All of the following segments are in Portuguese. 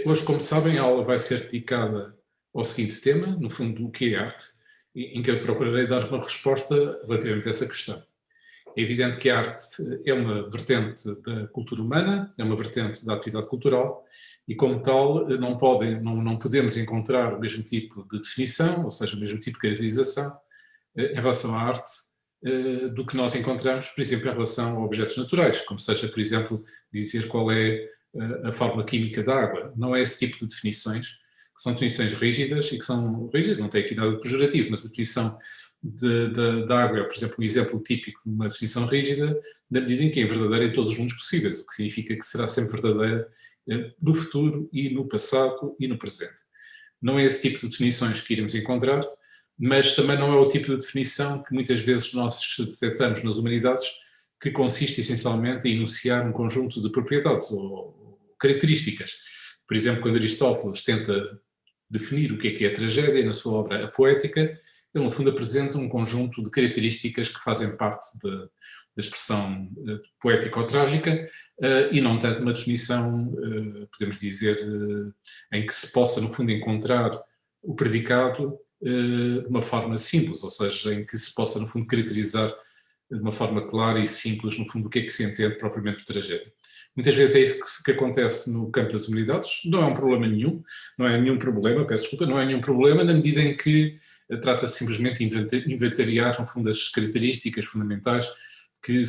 Hoje, como sabem, a aula vai ser dedicada ao seguinte tema, no fundo, o que é arte, em que eu procurarei dar uma resposta relativamente a essa questão. É evidente que a arte é uma vertente da cultura humana, é uma vertente da atividade cultural e, como tal, não podemos encontrar o mesmo tipo de definição, ou seja, o mesmo tipo de caracterização em relação à arte do que nós encontramos, por exemplo, em relação a objetos naturais, como seja, por exemplo, dizer qual é a fórmula química da água. Não é esse tipo de definições, que são definições rígidas e que são rígidas, não tem aqui nada de pejorativo, mas a definição da água é, por exemplo, um exemplo típico de uma definição rígida, na medida em que é verdadeira em todos os mundos possíveis, o que significa que será sempre verdadeira no futuro e no passado e no presente. Não é esse tipo de definições que iremos encontrar, mas também não é o tipo de definição que muitas vezes nós detectamos nas humanidades, que consiste essencialmente em enunciar um conjunto de propriedades ou características. Por exemplo, quando Aristóteles tenta definir o que é a tragédia na sua obra A Poética, ele no fundo apresenta um conjunto de características que fazem parte da expressão poética ou trágica e não tanto uma definição, podemos dizer, em que se possa no fundo encontrar o predicado de uma forma simples, ou seja, em que se possa no fundo caracterizar de uma forma clara e simples, no fundo, o que é que se entende propriamente por tragédia. Muitas vezes é isso que acontece no campo das humanidades, não é um problema nenhum, não é nenhum problema, peço desculpa, não é nenhum problema na medida em que trata-se simplesmente de inventariar, no fundo, as características fundamentais que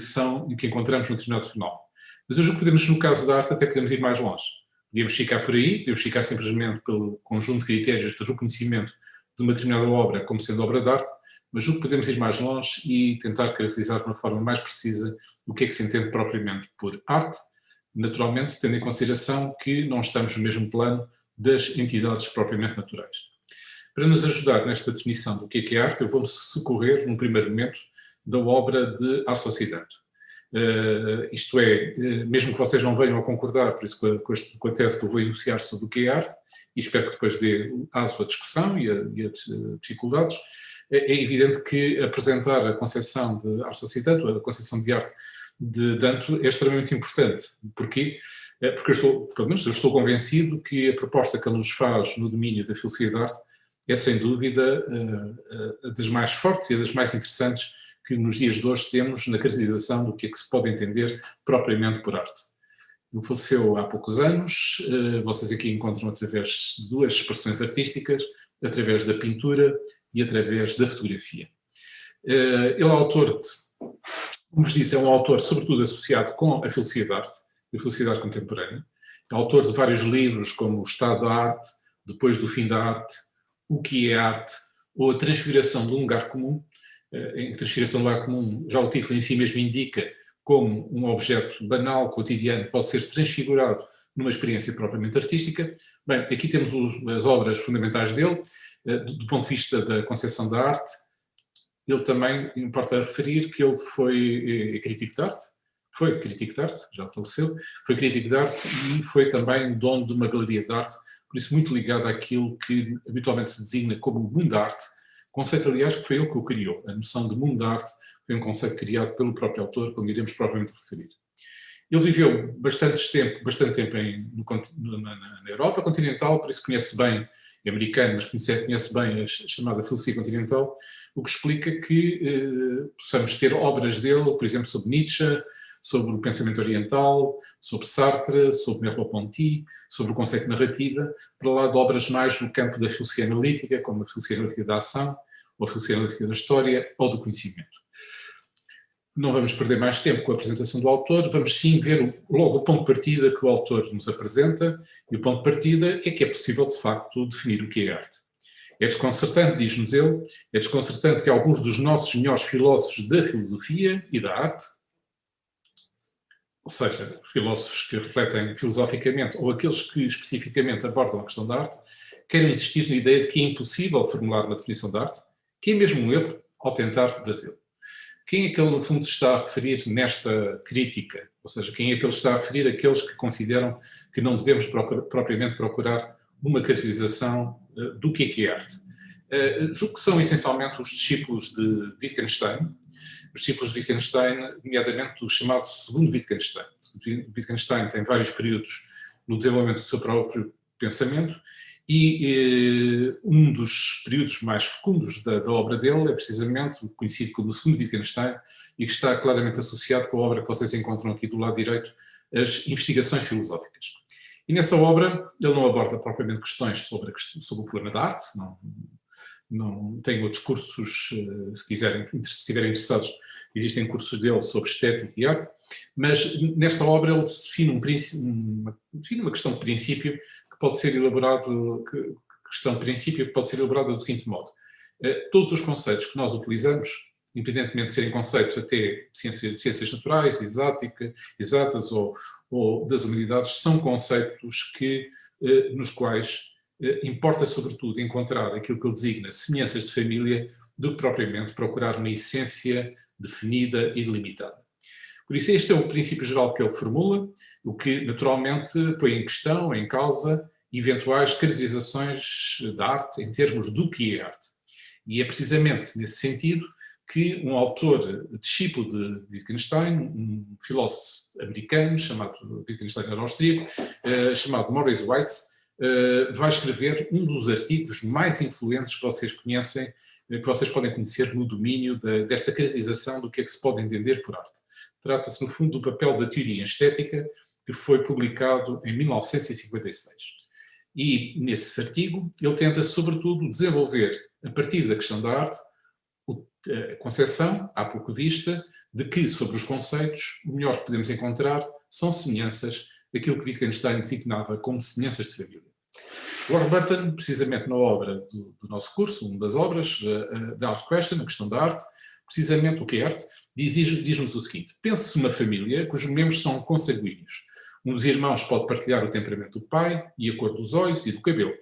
encontramos no determinado fenómeno. Mas eu julgo que podemos, no caso da arte, até podemos ir mais longe. Podemos ficar por aí, podemos ficar simplesmente pelo conjunto de critérios de reconhecimento de uma determinada obra como sendo obra de arte, mas julgo que podemos ir mais longe e tentar caracterizar de uma forma mais precisa o que é que se entende propriamente por arte, naturalmente tendo em consideração que não estamos no mesmo plano das entidades propriamente naturais. Para nos ajudar nesta definição do que é arte, eu vou-me socorrer, num primeiro momento, da obra de Arço Cidanto. Isto é, mesmo que vocês não venham a concordar, por isso com a tese que eu vou enunciar sobre o que é arte, e espero que depois dê aso à discussão e a dificuldades, é evidente que apresentar a concepção de Arço Cidanto, a concepção de arte de Danto, é extremamente importante. Porquê? Porque pelo menos eu estou convencido que a proposta que ele nos faz no domínio da filosofia da arte é, sem dúvida, das mais fortes e das mais interessantes que nos dias de hoje temos na caracterização do que é que se pode entender propriamente por arte. Ele faleceu há poucos anos, vocês aqui encontram através de duas expressões artísticas, através da pintura e através da fotografia. Ele é autor, como vos disse, é um autor sobretudo associado com a filosofia da arte, a filosofia da arte contemporânea. É autor de vários livros como O Estado da Arte, Depois do Fim da Arte, O que é Arte, ou A Transfiguração de um Lugar Comum. Em Transfiguração de um Lugar Comum, já o título em si mesmo indica como um objeto banal, cotidiano, pode ser transfigurado numa experiência propriamente artística. Bem, aqui temos as obras fundamentais dele, do ponto de vista da concepção da arte. Ele também, importa referir que ele foi crítico de arte, já faleceu, foi crítico de arte e foi também dono de uma galeria de arte, por isso muito ligado àquilo que habitualmente se designa como mundo da arte, conceito, aliás, que foi ele que o criou. A noção de mundo da arte foi um conceito criado pelo próprio autor, como iremos propriamente referir. Ele viveu bastante tempo na Europa continental, por isso conhece bem, é americano, mas conhece bem a chamada filosofia continental, o que explica que possamos ter obras dele, por exemplo, sobre Nietzsche, sobre o pensamento oriental, sobre Sartre, sobre Merleau-Ponty, sobre o conceito de narrativa, para lá de obras mais no campo da filosofia analítica, como a filosofia analítica da ação, ou a filosofia analítica da história, ou do conhecimento. Não vamos perder mais tempo com a apresentação do autor, vamos sim ver logo o ponto de partida que o autor nos apresenta, e o ponto de partida é que é possível, de facto, definir o que é arte. É desconcertante, diz-nos ele, é desconcertante que alguns dos nossos melhores filósofos da filosofia e da arte, ou seja, filósofos que refletem filosoficamente, ou aqueles que especificamente abordam a questão da arte, queiram insistir na ideia de que é impossível formular uma definição da arte, que é mesmo um erro ao tentar fazê-lo. Quem é que ele, no fundo, se está a referir nesta crítica? Ou seja, quem é que ele está a referir? Aqueles que consideram que não devemos propriamente procurar uma caracterização do que é arte. Julgo que são essencialmente os discípulos de Wittgenstein, os discípulos de Wittgenstein, nomeadamente o chamado segundo Wittgenstein. Wittgenstein tem vários períodos no desenvolvimento do seu próprio pensamento, e um dos períodos mais fecundos da obra dele é precisamente o conhecido como o segundo Wittgenstein, e que está claramente associado com a obra que vocês encontram aqui do lado direito, as investigações filosóficas. E nessa obra ele não aborda propriamente questões sobre o problema da arte, não tem outros cursos, se estiverem interessados, existem cursos dele sobre estética e arte, mas nesta obra ele define uma questão de princípio que pode ser elaborado, do seguinte modo. Todos os conceitos que nós utilizamos, independentemente de serem conceitos até de ciências naturais, exatas ou das humanidades, são conceitos nos quais importa sobretudo encontrar aquilo que ele designa semelhanças de família do que propriamente procurar uma essência definida e delimitada. Por isso este é o princípio geral que ele formula, o que naturalmente põe em questão, em causa, eventuais caracterizações da arte em termos do que é arte. E é precisamente nesse sentido que um autor discípulo de Wittgenstein, um filósofo americano chamado Wittgenstein era austríaco, chamado Maurice Weitz, vai escrever um dos artigos mais influentes que vocês conhecem, que vocês podem conhecer no domínio desta caracterização do que é que se pode entender por arte. Trata-se, no fundo, do papel da teoria em estética, que foi publicado em 1956. E, nesse artigo, ele tenta, sobretudo, desenvolver, a partir da questão da arte, a concepção, há pouco vista, de que, sobre os conceitos, o melhor que podemos encontrar são semelhanças daquilo que Wittgenstein designava como semelhanças de família. Warburton, precisamente na obra do nosso curso, uma das obras, The Art Question, a questão da arte, precisamente o que é arte, diz-nos o seguinte: pense-se uma família cujos membros são consanguíneos. Um dos irmãos pode partilhar o temperamento do pai e a cor dos olhos e do cabelo.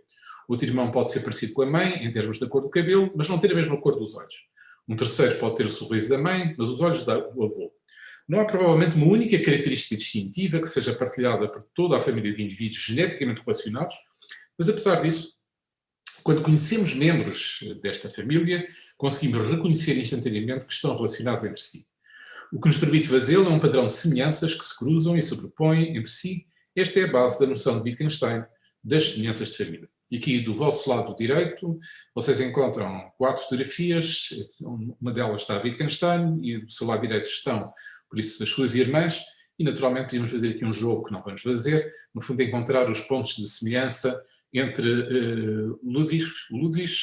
Outro irmão pode ser parecido com a mãe em termos da cor do cabelo, mas não ter a mesma cor dos olhos. Um terceiro pode ter o sorriso da mãe, mas os olhos do avô. Não há provavelmente uma única característica distintiva que seja partilhada por toda a família de indivíduos geneticamente relacionados, mas apesar disso, quando conhecemos membros desta família, conseguimos reconhecer instantaneamente que estão relacionados entre si. O que nos permite fazê-lo é um padrão de semelhanças que se cruzam e sobrepõem entre si. Esta é a base da noção de Wittgenstein das semelhanças de família. E aqui do vosso lado direito, vocês encontram 4 fotografias, uma delas está a Wittgenstein e do seu lado direito estão, por isso, as suas irmãs, e naturalmente podíamos fazer aqui um jogo que não vamos fazer, no fundo encontrar os pontos de semelhança entre Ludwig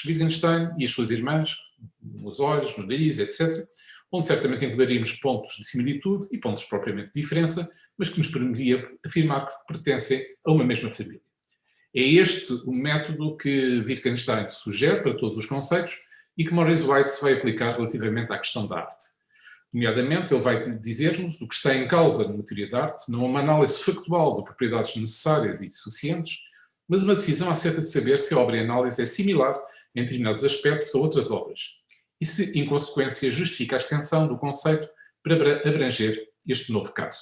Wittgenstein e as suas irmãs, nos olhos, no nariz, etc., onde certamente encontraríamos pontos de similitude e pontos propriamente de diferença, mas que nos permitiria afirmar que pertencem a uma mesma família. É este o método que Wittgenstein sugere para todos os conceitos e que Maurice Weitz vai aplicar relativamente à questão da arte. Nomeadamente, ele vai dizer-nos o que está em causa numa teoria da arte, não é uma análise factual de propriedades necessárias e suficientes, mas uma decisão acerca de saber se a obra em análise é similar em determinados aspectos a outras obras e se, em consequência, justifica a extensão do conceito para abranger este novo caso.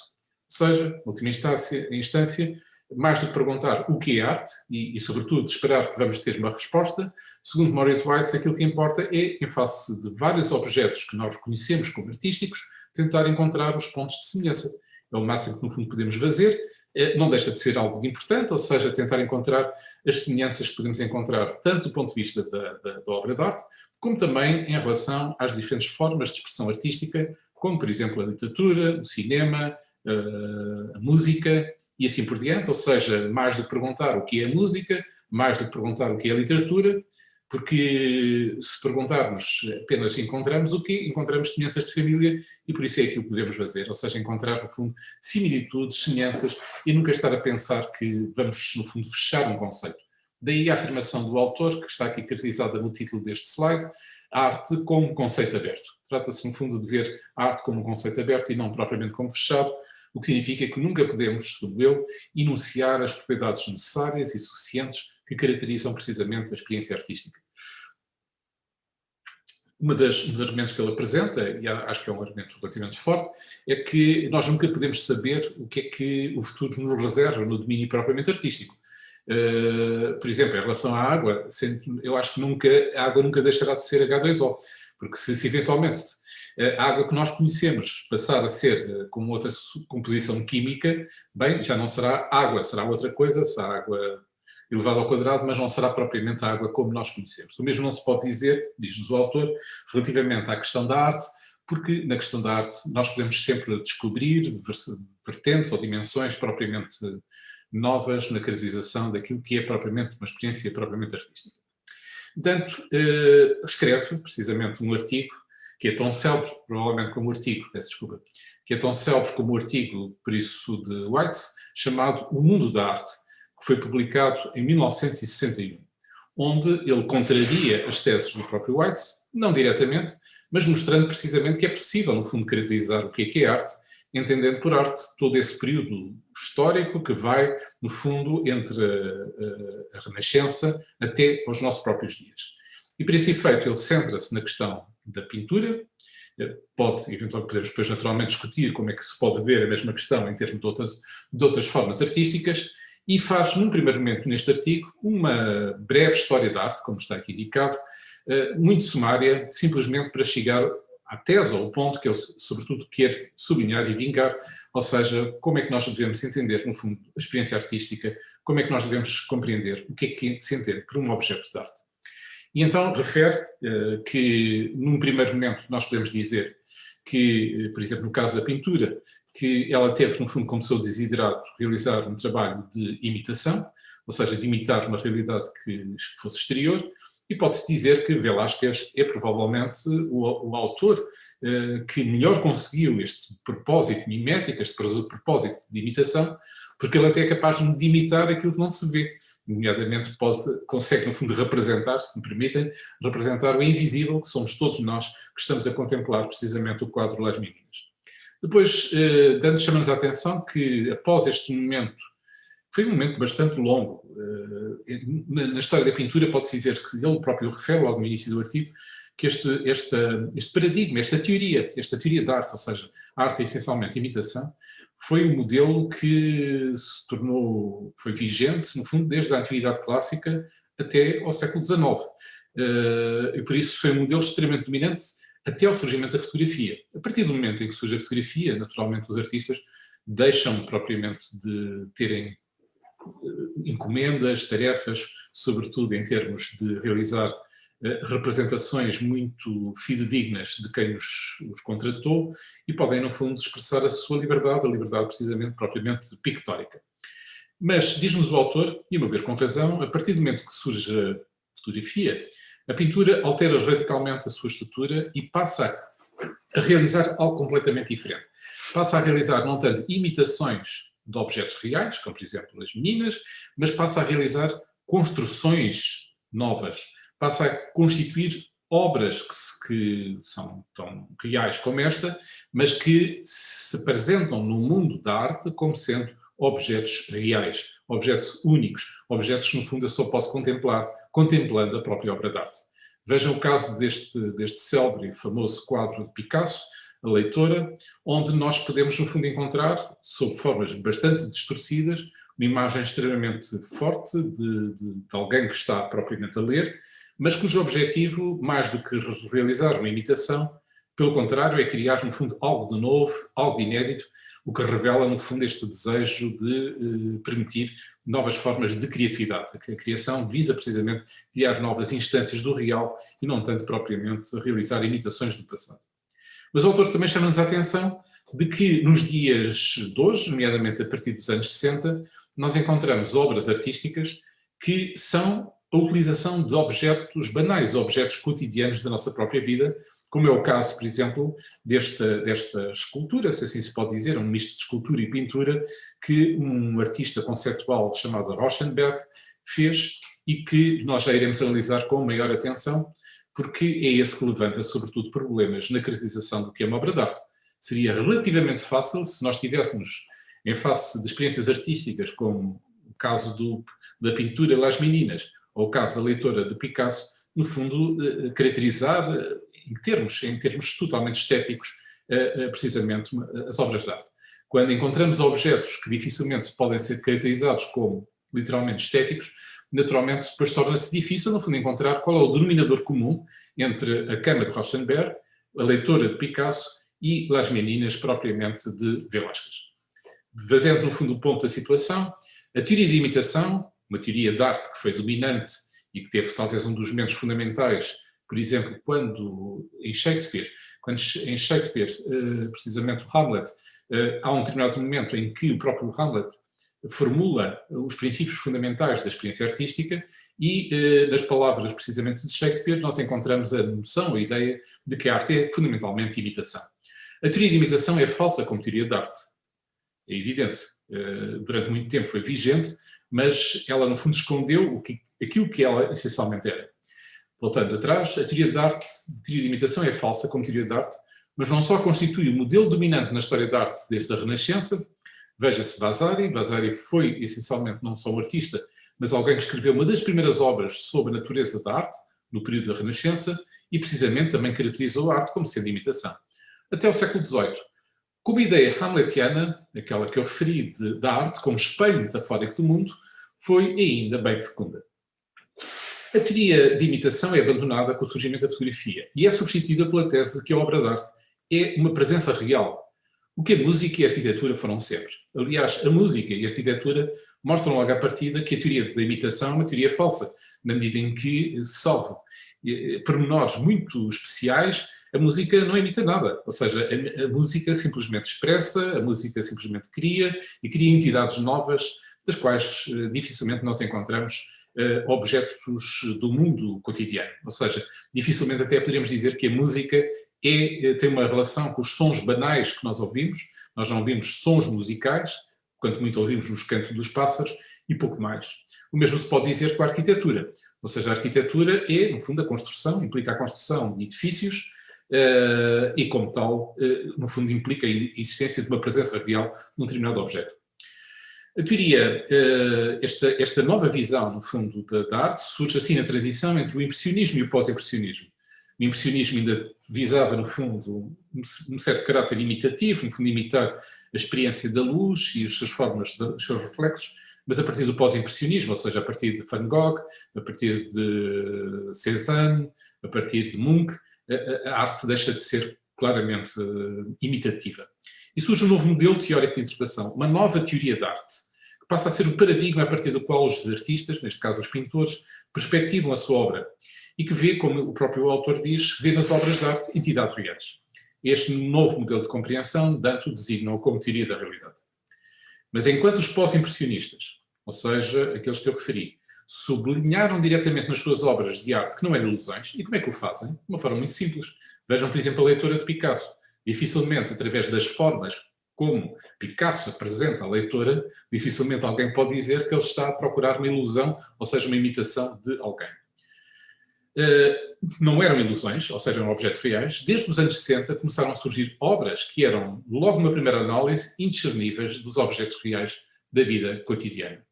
Ou seja, em última instância, mais do que perguntar o que é arte e sobretudo, esperar que vamos ter uma resposta, segundo Maurice Weitz, aquilo que importa é, em face de vários objetos que nós reconhecemos como artísticos, tentar encontrar os pontos de semelhança. É o máximo que, no fundo, podemos fazer. Não deixa de ser algo de importante, ou seja, tentar encontrar as semelhanças que podemos encontrar tanto do ponto de vista da obra de arte, como também em relação às diferentes formas de expressão artística, como, por exemplo, a literatura, o cinema, a música e assim por diante, ou seja, mais do que perguntar o que é música, mais do que perguntar o que é literatura, porque se perguntarmos apenas encontramos o quê? Encontramos semelhanças de família e por isso é aquilo que devemos fazer, ou seja, encontrar, no fundo, similitudes, semelhanças e nunca estar a pensar que vamos, no fundo, fechar um conceito. Daí a afirmação do autor, que está aqui caracterizada no título deste slide, a arte como conceito aberto. Trata-se, no fundo, de ver a arte como um conceito aberto e não propriamente como fechado, o que significa que nunca podemos, segundo eu, enunciar as propriedades necessárias e suficientes que caracterizam precisamente a experiência artística. Um dos argumentos que ele apresenta, e acho que é um argumento relativamente forte, é que nós nunca podemos saber o que é que o futuro nos reserva no domínio propriamente artístico. Por exemplo, em relação à água, eu acho que a água nunca deixará de ser H2O, porque se eventualmente a água que nós conhecemos passar a ser com outra composição química, bem, já não será água, será outra coisa, se a água elevado ao quadrado, mas não será propriamente a água como nós conhecemos. O mesmo não se pode dizer, diz-nos o autor, relativamente à questão da arte, porque na questão da arte nós podemos sempre descobrir vertentes ou dimensões propriamente novas na caracterização daquilo que é propriamente uma experiência propriamente artística. Portanto, escreve precisamente um artigo que é tão célebre, provavelmente como o artigo, peço desculpa, que é tão célebre como o artigo, por isso, de Whites, chamado O Mundo da Arte, que foi publicado em 1961, onde ele contraria as teses do próprio Whites, não diretamente, mas mostrando precisamente que é possível, no fundo, caracterizar o que é arte, entendendo por arte todo esse período histórico que vai, no fundo, entre a Renascença até aos nossos próprios dias. E para esse efeito ele centra-se na questão da pintura, eventualmente podemos depois naturalmente discutir como é que se pode ver a mesma questão em termos de outras formas artísticas, e faz, num primeiro momento neste artigo, uma breve história da arte, como está aqui indicado, muito sumária, simplesmente para chegar à tese ou ao ponto que ele, sobretudo, quer sublinhar e vingar, ou seja, como é que nós devemos entender, no fundo, a experiência artística, como é que nós devemos compreender o que é se entende por um objeto de arte. E então refere que, num primeiro momento, nós podemos dizer que, por exemplo, no caso da pintura, que ela teve, no fundo, como seu desiderado, realizar um trabalho de imitação, ou seja, de imitar uma realidade que fosse exterior, e pode-se dizer que Velázquez é provavelmente o autor que melhor conseguiu este propósito mimético, este propósito de imitação, porque ele até é capaz de imitar aquilo que não se vê. Nomeadamente consegue, no fundo, representar, se me permitem, representar o invisível, que somos todos nós que estamos a contemplar precisamente o quadro Las Meninas. Depois, chamamos a atenção que, após este momento, foi um momento bastante longo. Na história da pintura pode-se dizer que ele próprio refere, logo no início do artigo, que este paradigma, esta teoria da arte, ou seja, a arte é essencialmente imitação, foi um modelo que se tornou, foi vigente, no fundo, desde a Antiguidade Clássica até ao século XIX. E por isso foi um modelo extremamente dominante até ao surgimento da fotografia. A partir do momento em que surge a fotografia, naturalmente os artistas deixam propriamente de terem encomendas, tarefas, sobretudo em termos de realizar representações muito fidedignas de quem os contratou, e podem, no fundo, expressar a sua liberdade, a liberdade precisamente propriamente pictórica. Mas, diz-nos o autor, e a meu ver com razão, a partir do momento que surge a fotografia, a pintura altera radicalmente a sua estrutura e passa a realizar algo completamente diferente. Passa a realizar não tanto imitações de objetos reais, como por exemplo as meninas, mas passa a realizar construções novas, passa a constituir obras que são tão reais como esta, mas que se apresentam no mundo da arte como sendo objetos reais, objetos únicos, objetos que no fundo eu só posso contemplar contemplando a própria obra de arte. Vejam o caso deste célebre e famoso quadro de Picasso, A Leitora, onde nós podemos, no fundo, encontrar, sob formas bastante distorcidas, uma imagem extremamente forte de alguém que está propriamente a ler, mas cujo objetivo, mais do que realizar uma imitação, pelo contrário, é criar, no fundo, algo de novo, algo inédito, o que revela, no fundo, este desejo de permitir novas formas de criatividade. A criação visa, precisamente, criar novas instâncias do real e não tanto, propriamente, realizar imitações do passado. Mas o autor também chama-nos a atenção de que nos dias de hoje, nomeadamente a partir dos anos 60, nós encontramos obras artísticas que são a utilização de objetos banais, objetos cotidianos da nossa própria vida, como é o caso, por exemplo, desta escultura, se assim se pode dizer, um misto de escultura e pintura, que um artista conceptual chamado Rauschenberg fez e que nós já iremos analisar com maior atenção, porque é esse que levanta, sobretudo, problemas na caracterização do que é uma obra de arte. Seria relativamente fácil se nós tivéssemos, em face de experiências artísticas, como o caso da pintura Las Meninas, ou o caso da Leitora de Picasso, no fundo, caracterizar, em termos totalmente estéticos, precisamente as obras de arte. Quando encontramos objetos que dificilmente podem ser caracterizados como literalmente estéticos, naturalmente depois torna-se difícil, no fundo, encontrar qual é o denominador comum entre a cama de Rauschenberg, a Leitora de Picasso e Las Meninas, propriamente de Velázquez. Fazendo, no fundo, o ponto da situação, a teoria de imitação, uma teoria de arte que foi dominante e que teve talvez um dos momentos fundamentais, por exemplo, quando em Shakespeare, precisamente o Hamlet, há um determinado momento em que o próprio Hamlet formula os princípios fundamentais da experiência artística e, nas palavras precisamente de Shakespeare, nós encontramos a noção, a ideia de que a arte é fundamentalmente imitação. A teoria de imitação é falsa como teoria de arte. É evidente. Durante muito tempo foi vigente, mas ela, no fundo, escondeu aquilo que ela essencialmente era. Voltando atrás, a teoria de imitação é falsa como teoria de arte, mas não só constitui o modelo dominante na história da arte desde a Renascença. Veja-se Vasari. Vasari foi, essencialmente, não só um artista, mas alguém que escreveu uma das primeiras obras sobre a natureza da arte, no período da Renascença, e precisamente também caracterizou a arte como sendo imitação. Até o século XVIII. Como ideia hamletiana, aquela que eu referi da arte como espelho metafórico do mundo, foi ainda bem fecunda. A teoria de imitação é abandonada com o surgimento da fotografia e é substituída pela tese de que a obra de arte é uma presença real, o que a música e a arquitetura foram sempre. Aliás, a música e a arquitetura mostram logo à partida que a teoria da imitação é uma teoria falsa, na medida em que, salvo pormenores muito especiais, a música não imita nada. Ou seja, a música simplesmente expressa, a música simplesmente cria e cria entidades novas, das quais dificilmente nós encontramos objetos do mundo cotidiano. Ou seja, dificilmente até poderíamos dizer que a música tem uma relação com os sons banais que nós ouvimos. Nós não ouvimos sons musicais, quanto muito ouvimos nos cantos dos pássaros, e pouco mais. O mesmo se pode dizer com a arquitetura. Ou seja, a arquitetura é, no fundo, a construção, implica a construção de edifícios e, como tal, no fundo, implica a existência de uma presença real num determinado objeto. A teoria, esta nova visão, no fundo, da arte, surge assim na transição entre o impressionismo e o pós-impressionismo. O impressionismo ainda visava, no fundo, um certo caráter imitativo, no fundo, imitar a experiência da luz e as suas formas, os seus reflexos, mas a partir do pós-impressionismo, ou seja, a partir de Van Gogh, a partir de Cézanne, a partir de Munch, a arte deixa de ser claramente imitativa. E surge um novo modelo teórico de interpretação, uma nova teoria de arte, que passa a ser o paradigma a partir do qual os artistas, neste caso os pintores, perspectivam a sua obra e que vê, como o próprio autor diz, vê nas obras de arte entidades reais. Este novo modelo de compreensão, Danto designa-o como teoria da realidade. Mas enquanto os pós-impressionistas, ou seja, aqueles que eu referi, sublinharam diretamente nas suas obras de arte que não eram ilusões, e como é que o fazem? De uma forma muito simples. Vejam, por exemplo, a leitura de Picasso. Dificilmente, através das formas como Picasso apresenta a leitora, dificilmente alguém pode dizer que ele está a procurar uma ilusão, ou seja, uma imitação de alguém. Não eram ilusões, ou seja, eram objetos reais. Desde os anos 60 começaram a surgir obras que eram, logo numa primeira análise, indiscerníveis dos objetos reais da vida cotidiana.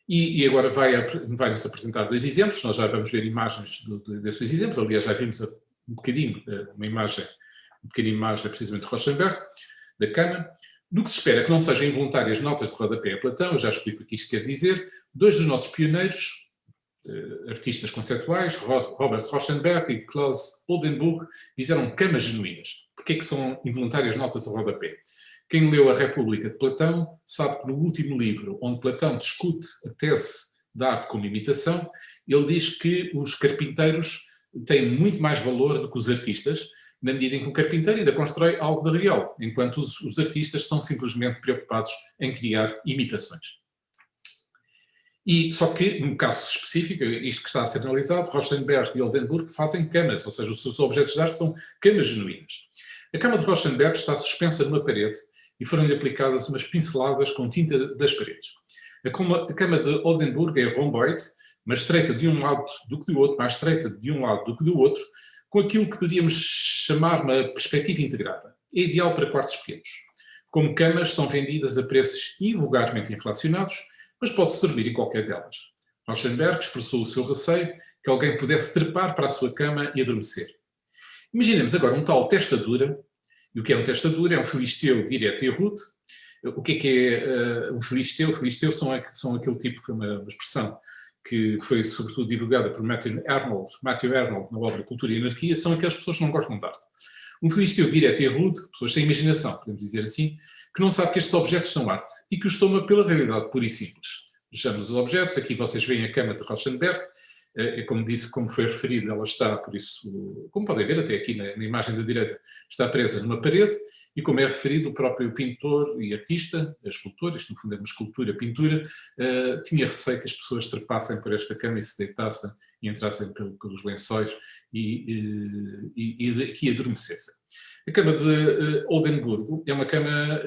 E agora vai-nos apresentar dois exemplos. Nós já vamos ver imagens desses exemplos. Aliás, já vimos um bocadinho uma pequena imagem precisamente de Rauschenberg, da cama. Do que se espera que não sejam involuntárias notas de rodapé a Platão, eu já explico o que isto quer dizer. Dois dos nossos pioneiros, artistas conceptuais, Robert Rauschenberg e Klaus Oldenburg, fizeram camas genuínas. Porquê é que são involuntárias notas de rodapé? Quem leu A República de Platão sabe que no último livro, onde Platão discute a tese da arte como imitação, ele diz que os carpinteiros têm muito mais valor do que os artistas, na medida em que o carpinteiro ainda constrói algo de real, enquanto os artistas estão simplesmente preocupados em criar imitações. E só que, no caso específico, isto que está a ser analisado, Rauschenberg e Oldenburg fazem camas, ou seja, os seus objetos de arte são camas genuínas. A cama de Rauschenberg está suspensa numa parede e foram-lhe aplicadas umas pinceladas com tinta das paredes. A cama de Oldenburg é romboide, mas estreita de um lado do que do outro, mais estreita de um lado do que do outro, com aquilo que poderíamos chamar uma perspectiva integrada. É ideal para quartos pequenos. Como camas, são vendidas a preços invulgarmente inflacionados, mas pode servir em qualquer delas. Rauschenberg expressou o seu receio que alguém pudesse trepar para a sua cama e adormecer. Imaginemos agora um tal testa dura. E o que é um testa dura? É um filisteu direto e rude. O que é um filisteu? O filisteu são aquele tipo, foi uma expressão que foi sobretudo divulgada por Matthew Arnold na obra Cultura e Anarquia, são aquelas pessoas que não gostam de arte. Um filisteu direto e rude, pessoas sem imaginação, podemos dizer assim, que não sabe que estes objetos são arte e que os toma pela realidade pura e simples. vejamos os objetos. Aqui vocês veem a cama de Rauschenberg. Como disse, como foi referido, ela está, por isso, como podem ver até aqui na imagem da direita, está presa numa parede, e como é referido, o próprio pintor e artista, escultor, isto no fundo é uma escultura, pintura, tinha receio que as pessoas trepassem por esta cama e se deitassem e entrassem pelos lençóis e aqui adormecessem. A Cama de Oldenburgo é uma cama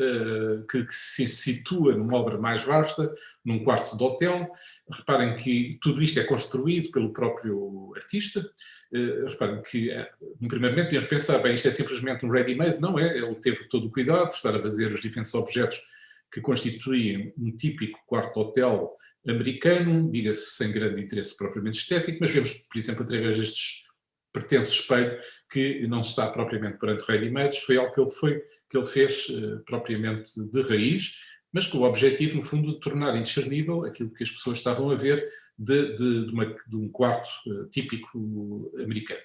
que se situa numa obra mais vasta, num quarto de hotel. Reparem que tudo isto é construído pelo próprio artista. Reparem que, no primeiro momento, podemos pensar, bem, isto é simplesmente um ready-made. Não é, ele teve todo o cuidado de estar a fazer os diferentes objetos que constituem um típico quarto de hotel americano, diga-se sem grande interesse propriamente estético, mas vemos, por exemplo, através destes pertence espelho, que não está propriamente perante ready-mades, foi algo que ele fez propriamente de raiz, mas com o objetivo, no fundo, de tornar indiscernível aquilo que as pessoas estavam a ver de um quarto típico americano.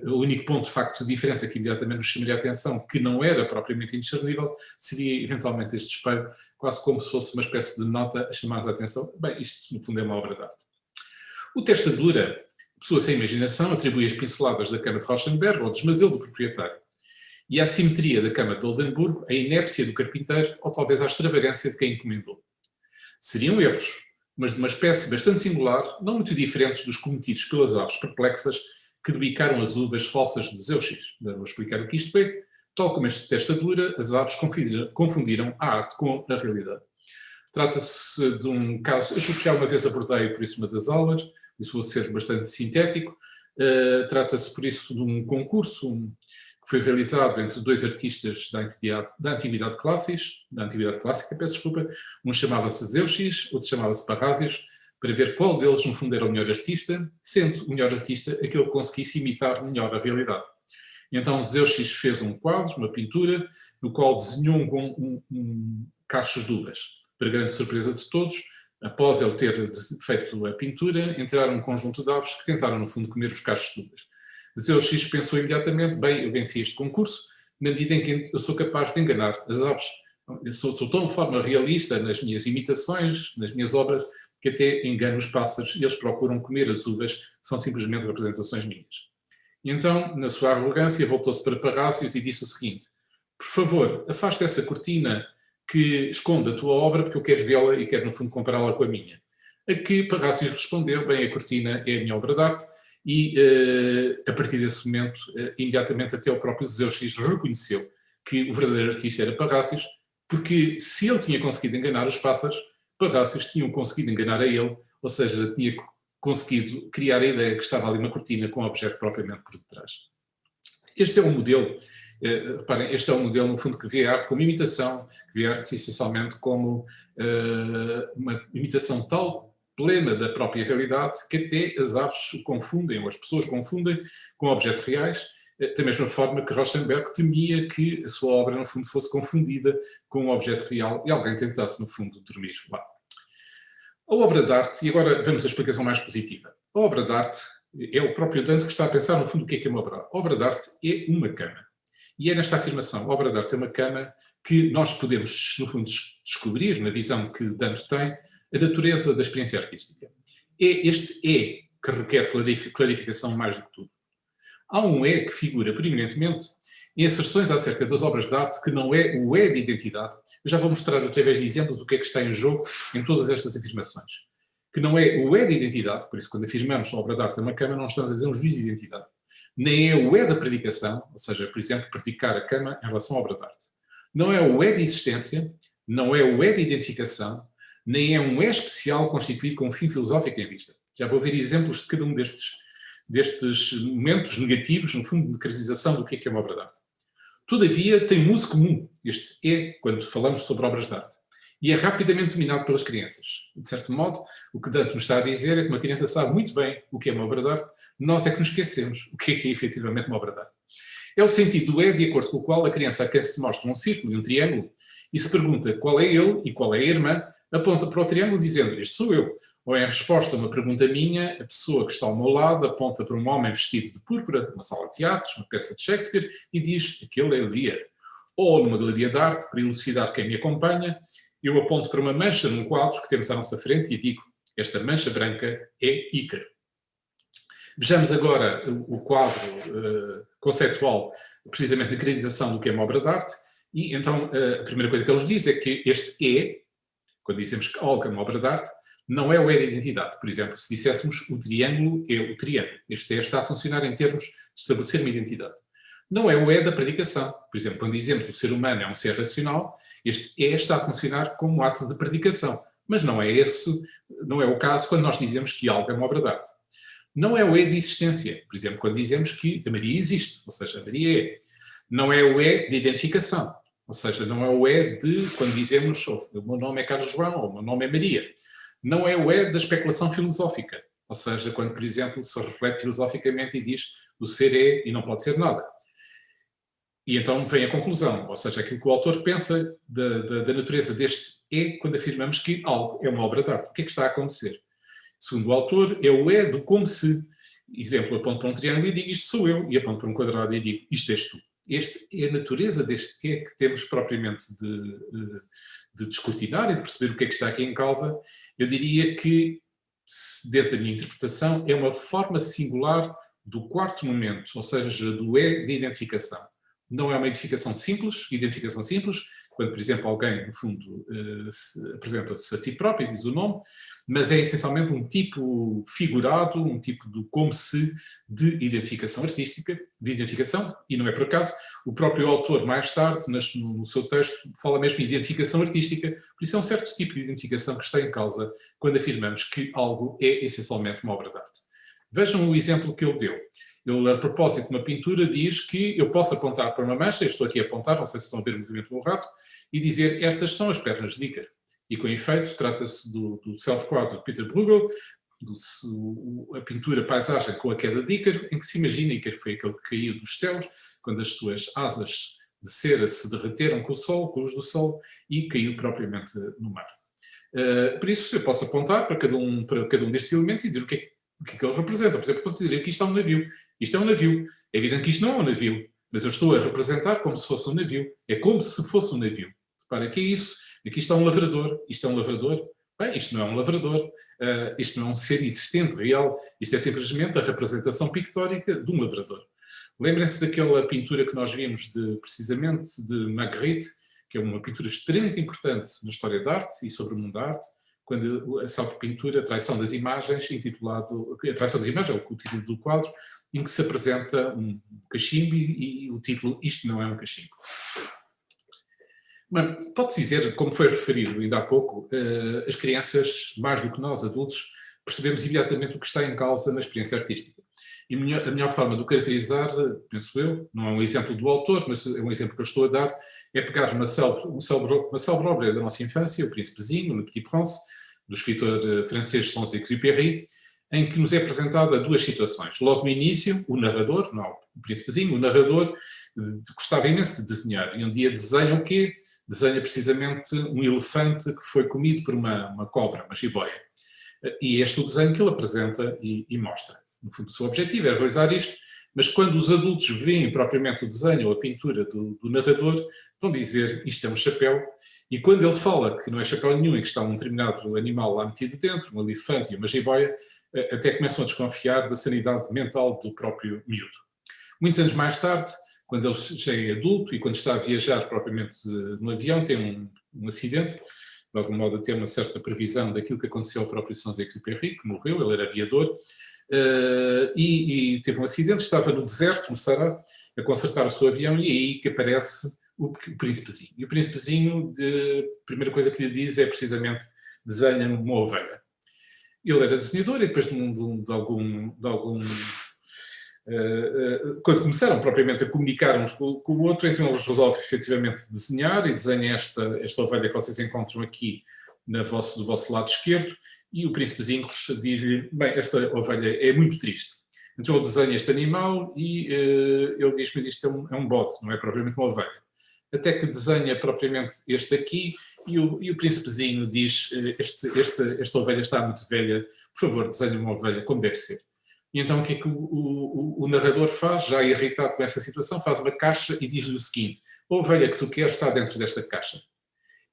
O único ponto, de facto, de diferença que imediatamente nos chamaria a atenção, que não era propriamente indiscernível, seria eventualmente este espelho, quase como se fosse uma espécie de nota a chamar a atenção. Bem, isto, no fundo, é uma obra de arte. O testa-dura, pessoa sem imaginação, atribui as pinceladas da cama de Rauschenberg ao desmazelo do proprietário. E à simetria da cama de Oldenburgo, a inépcia do carpinteiro ou talvez à extravagância de quem encomendou. Seriam erros, mas de uma espécie bastante singular, não muito diferentes dos cometidos pelas aves perplexas que debicaram as uvas falsas de Zeuxis. Vou explicar o que isto é. Tal como este testa-dura, as aves confundiram a arte com a realidade. Trata-se de um caso, eu julgo que já uma vez abordei por isso uma das aulas, isso vou ser bastante sintético. Trata-se, por isso, de um concurso que foi realizado entre dois artistas da Antiguidade Clássica, peço desculpa. Um chamava-se Zeuxis, outro chamava-se Parrásios, para ver qual deles, no fundo, era o melhor artista, sendo o melhor artista aquele que conseguisse imitar melhor a realidade. E então Zeuxis fez um quadro, uma pintura, no qual desenhou um cachos de uvas. Para grande surpresa de todos, após ele ter feito a pintura, entraram um conjunto de aves que tentaram, no fundo, comer os cachos de uvas. Zeuxis pensou imediatamente, bem, eu venci este concurso, na medida em que eu sou capaz de enganar as aves. Eu sou tão de forma realista nas minhas imitações, nas minhas obras, que até engano os pássaros e eles procuram comer as uvas, que são simplesmente representações minhas. E então, na sua arrogância, voltou-se para Parrásios e disse o seguinte: por favor, afasta essa cortina que esconde a tua obra, porque eu quero vê-la e quero, no fundo, compará-la com a minha. A que Parrásios respondeu: bem, a cortina é a minha obra de arte, e a partir desse momento, imediatamente até o próprio Zeuxis reconheceu que o verdadeiro artista era Parrásios, porque se ele tinha conseguido enganar os pássaros, Parrásios tinham conseguido enganar a ele, ou seja, tinha conseguido criar a ideia que estava ali uma cortina com o objeto propriamente por detrás. Este é um modelo. Reparem, este é um modelo, no fundo, que vê a arte como imitação, que vê a arte essencialmente como uma imitação tal plena da própria realidade que até as aves o confundem, ou as pessoas confundem com objetos reais, da mesma forma que Rauschenberg temia que a sua obra, no fundo, fosse confundida com um objeto real e alguém tentasse, no fundo, dormir lá. A obra de arte, e agora vamos à explicação mais positiva. A obra de arte é o próprio Dante que está a pensar, no fundo, o que é uma obra. A obra de arte é uma cama. E é nesta afirmação, a obra de arte é uma cama, que nós podemos, no fundo, descobrir, na visão que Dante tem, a natureza da experiência artística. Este que requer clarificação mais do que tudo. Há um que figura preeminentemente em asserções acerca das obras de arte que não é o de identidade. Eu já vou mostrar através de exemplos o que é que está em jogo em todas estas afirmações. Que não é o de identidade, por isso quando afirmamos a obra de arte é uma cama, não estamos a dizer um juízo de identidade. Nem é o da predicação, ou seja, por exemplo, praticar a cama em relação à obra de arte. Não é o de existência, não é o de identificação, nem é um especial constituído com um fim filosófico em vista. Já vou ver exemplos de cada um destes momentos negativos, no fundo, de caracterização do que é uma obra de arte. Todavia, tem um uso comum, este quando falamos sobre obras de arte, e é rapidamente dominado pelas crianças. De certo modo, o que Dante nos está a dizer é que uma criança sabe muito bem o que é uma obra de arte, nós é que nos esquecemos o que é efetivamente uma obra de arte. É o sentido do de acordo com o qual a criança a quem se mostra um círculo e um triângulo e se pergunta qual é ele e qual é a irmã, aponta para o triângulo dizendo: este sou eu. Ou em resposta a uma pergunta minha, a pessoa que está ao meu lado aponta para um homem vestido de púrpura, numa sala de teatros, uma peça de Shakespeare, e diz: aquele é Lear. Ou numa galeria de arte, para elucidar quem me acompanha, eu aponto para uma mancha num quadro que temos à nossa frente e digo, esta mancha branca é Ícaro. Vejamos agora o quadro conceptual, precisamente na caracterização do que é uma obra de arte, e então a primeira coisa que eles dizem é que este é, quando dizemos que algo é uma obra de arte, não é o é de identidade. Por exemplo, se disséssemos o triângulo é o triângulo. Este é está a funcionar em termos de estabelecer uma identidade. Não é o é da predicação. Por exemplo, quando dizemos o ser humano é um ser racional, este é está a funcionar como um ato de predicação. Mas não é o caso quando nós dizemos que algo é uma obra de arte. Não é o é de existência. Por exemplo, quando dizemos que a Maria existe, ou seja, a Maria é. Não é o é de identificação. Ou seja, não é o é de quando dizemos o meu nome é Carlos João ou o meu nome é Maria. Não é o é da especulação filosófica. Ou seja, quando, por exemplo, se reflete filosoficamente e diz o ser é e não pode ser nada. E então vem a conclusão, ou seja, aquilo que o autor pensa da natureza deste é quando afirmamos que algo é uma obra de arte. O que é que está a acontecer? Segundo o autor, é o é do como se. Exemplo, aponto para um triângulo e digo isto sou eu, e aponto para um quadrado e digo isto és tu. Esta é a natureza deste é que temos propriamente de descortinar e de perceber o que é que está aqui em causa. Eu diria que, dentro da minha interpretação, é uma forma singular do quarto momento, ou seja, do é de identificação. Não é uma identificação simples, quando, por exemplo, alguém, no fundo, apresenta-se a si próprio e diz o nome, mas é essencialmente um tipo figurado, um tipo de como-se de identificação artística, e não é por acaso, o próprio autor, mais tarde, no seu texto, fala mesmo em identificação artística, por isso é um certo tipo de identificação que está em causa quando afirmamos que algo é essencialmente uma obra de arte. Vejam o exemplo que ele deu. Ele, a propósito de uma pintura, diz que eu posso apontar para uma mancha, eu estou aqui a apontar, não sei se estão a ver o movimento do rato, e dizer estas são as pernas de Ícaro. E com efeito, trata-se do célebre quadro de Peter Bruegel, a pintura Paisagem com a queda de Ícaro, em que se imagina Ícaro foi aquele que caiu dos céus, quando as suas asas de cera se derreteram com o sol, com a luz do sol, e caiu propriamente no mar. Por isso, eu posso apontar para cada um destes elementos e dizer o que é que ele representa. Por exemplo, posso dizer que isto é um navio. Isto é um navio. É evidente que isto não é um navio, mas eu estou a representar como se fosse um navio. É como se fosse um navio. Repara, aqui é isso. Aqui está um lavrador. Isto é um lavrador. Bem, isto não é um lavrador. Isto não é um ser existente, real. Isto é simplesmente a representação pictórica de um lavrador. Lembrem-se daquela pintura que nós vimos, precisamente, de Magritte, que é uma pintura extremamente importante na história da arte e sobre o mundo da arte, quando essa pintura, Traição das Imagens, intitulado, a Traição das Imagens, é o título do quadro, em que se apresenta um cachimbo e o título Isto não é um cachimbo. Mas pode-se dizer, como foi referido ainda há pouco, as crianças, mais do que nós, adultos, percebemos imediatamente o que está em causa na experiência artística. E a melhor forma de o caracterizar, penso eu, não é um exemplo do autor, mas é um exemplo que eu estou a dar, é pegar uma célebre obra da nossa infância, O Príncipezinho, Le Petit Prince, do escritor francês Saint-Exupéry, em que nos é apresentada duas situações. Logo no início, o narrador, não o Príncipezinho, o narrador gostava imenso de desenhar. E um dia desenha o quê? Desenha precisamente um elefante que foi comido por uma cobra, uma jiboia. E este é o desenho que ele apresenta e mostra. No fundo, o seu objetivo é realizar isto, mas quando os adultos veem propriamente o desenho ou a pintura do narrador, vão dizer isto é um chapéu, e quando ele fala que não é chapéu nenhum e que está um determinado animal lá metido dentro, um elefante e uma jiboia, até começam a desconfiar da sanidade mental do próprio miúdo. Muitos anos mais tarde, quando ele já é adulto e quando está a viajar propriamente no avião, tem um acidente, de algum modo a ter uma certa previsão daquilo que aconteceu ao próprio Saint-Exupéry, que morreu, ele era aviador, e teve um acidente, estava no deserto, no Sahara, a consertar o seu avião, e é aí que aparece o Príncipezinho. E o Príncipezinho, a primeira coisa que lhe diz é precisamente desenha uma ovelha. Ele era desenhador e depois quando começaram propriamente a comunicar uns com o outro, então eles resolvem efetivamente desenhar e desenha esta ovelha que vocês encontram aqui do vosso lado esquerdo, e o Príncipezinho diz-lhe, bem, esta ovelha é muito triste. Então ele desenha este animal e ele diz, mas isto é um bode, não é propriamente uma ovelha. Até que desenha propriamente este aqui e o Príncipezinho diz, esta ovelha está muito velha, por favor, desenhe uma ovelha como deve ser. E então o que é que o narrador faz, já irritado com essa situação, faz uma caixa e diz-lhe o seguinte, a ovelha que tu queres está dentro desta caixa.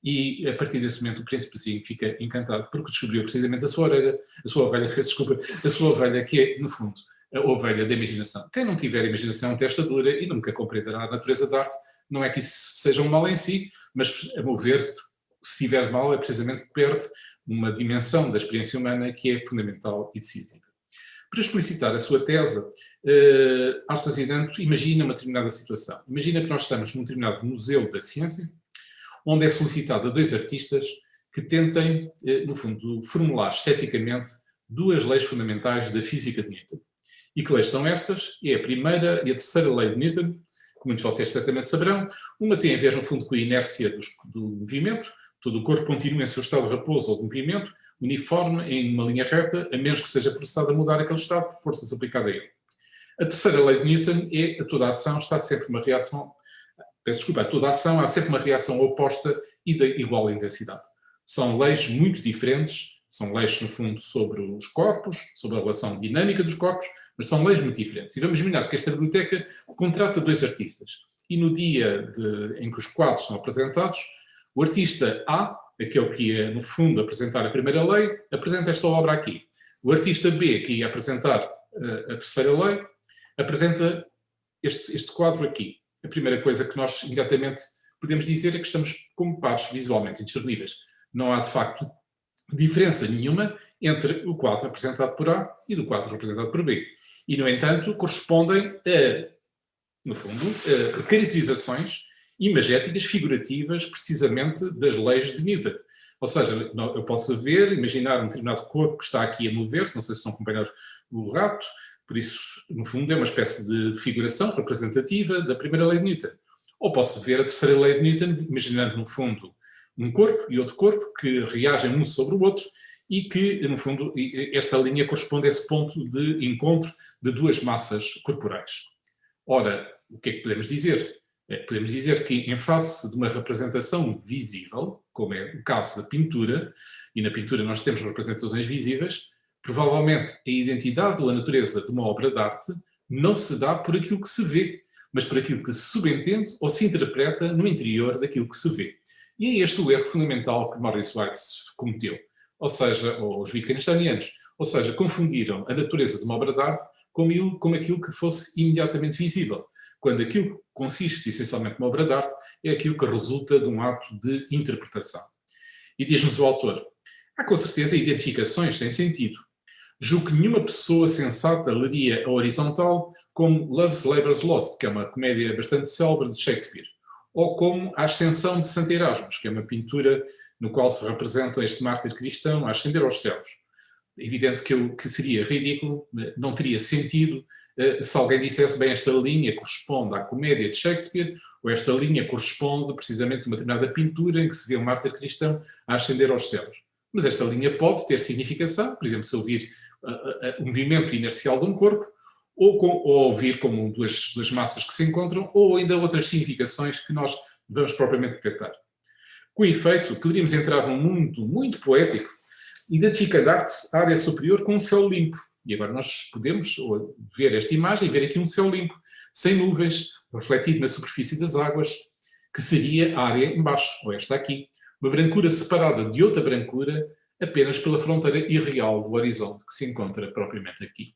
E a partir desse momento o príncipezinho fica encantado porque descobriu precisamente a sua ovelha, desculpa, a sua ovelha que é, no fundo, a ovelha da imaginação. Quem não tiver imaginação testa dura e nunca compreenderá a natureza da arte. Não é que isso seja um mal em si, mas, a meu ver, se tiver mal é precisamente que perde uma dimensão da experiência humana que é fundamental e decisiva. Para explicitar a sua tese, Arsacidano imagina uma determinada situação. Imagina que nós estamos num determinado museu da ciência, onde é solicitado a dois artistas que tentem, no fundo, formular esteticamente duas leis fundamentais da física de Newton. E que leis são estas? É a primeira e a terceira lei de Newton, que muitos de vocês certamente saberão. Uma tem a ver, no fundo, com a inércia do movimento. Todo o corpo continua em seu estado de repouso ou de movimento, uniforme, em uma linha reta, a menos que seja forçado a mudar aquele estado por forças aplicadas a ele. A terceira lei de Newton é a toda ação está sempre uma reação, a toda ação há sempre uma reação oposta e de igual intensidade. São leis muito diferentes, são leis, no fundo, sobre os corpos, sobre a relação dinâmica dos corpos, mas são leis muito diferentes. E vamos imaginar que esta biblioteca contrata dois artistas. E no dia em que os quadros são apresentados, o artista A, aquele que ia, no fundo, apresentar a primeira lei, apresenta esta obra aqui. O artista B, que ia apresentar a terceira lei, apresenta este quadro aqui. A primeira coisa que nós imediatamente podemos dizer é que estamos como pares visualmente indiscerníveis. Não há, de facto, diferença nenhuma entre o quadro apresentado por A e do quadro apresentado por B. E, no entanto, correspondem a, no fundo, a caracterizações imagéticas, figurativas, precisamente das leis de Newton. Ou seja, eu posso ver, imaginar um determinado corpo que está aqui a mover-se, não sei se estão a acompanhar o rato, por isso, no fundo, é uma espécie de figuração representativa da primeira lei de Newton. Ou posso ver a terceira lei de Newton, imaginando, no fundo, um corpo e outro corpo que reagem um sobre o outro e que, no fundo, esta linha corresponde a esse ponto de encontro de duas massas corporais. Ora, o que é que podemos dizer? Podemos dizer que, em face de uma representação visível, como é o caso da pintura, e na pintura nós temos representações visíveis, provavelmente a identidade ou a natureza de uma obra de arte não se dá por aquilo que se vê, mas por aquilo que se subentende ou se interpreta no interior daquilo que se vê. E é este o erro fundamental que Maurice White cometeu, ou seja, os Wittgensteinianos, ou seja, confundiram a natureza de uma obra de arte como aquilo que fosse imediatamente visível, quando aquilo que consiste essencialmente numa obra de arte é aquilo que resulta de um ato de interpretação. E diz-nos o autor, há com certeza identificações sem sentido. Julgo que nenhuma pessoa sensata leria a horizontal como Love's Labour's Lost, que é uma comédia bastante célebre de Shakespeare, ou como A Ascensão de Santo Erasmus, que é uma pintura no qual se representa este mártir cristão a ascender aos céus. É evidente que seria ridículo, não teria sentido se alguém dissesse, bem, esta linha corresponde à comédia de Shakespeare, ou esta linha corresponde precisamente a uma determinada pintura em que se vê um mártir cristão a ascender aos céus. Mas esta linha pode ter significação, por exemplo, se eu vir o movimento inercial de um corpo, ou vir como duas massas que se encontram, ou ainda outras significações que nós vamos propriamente detectar. Com efeito, poderíamos entrar num mundo muito poético, identificando a área superior com um céu limpo. E agora nós podemos ver esta imagem e ver aqui um céu limpo, sem nuvens, refletido na superfície das águas, que seria a área embaixo, ou esta aqui. Uma brancura separada de outra brancura apenas pela fronteira irreal do horizonte que se encontra propriamente aqui.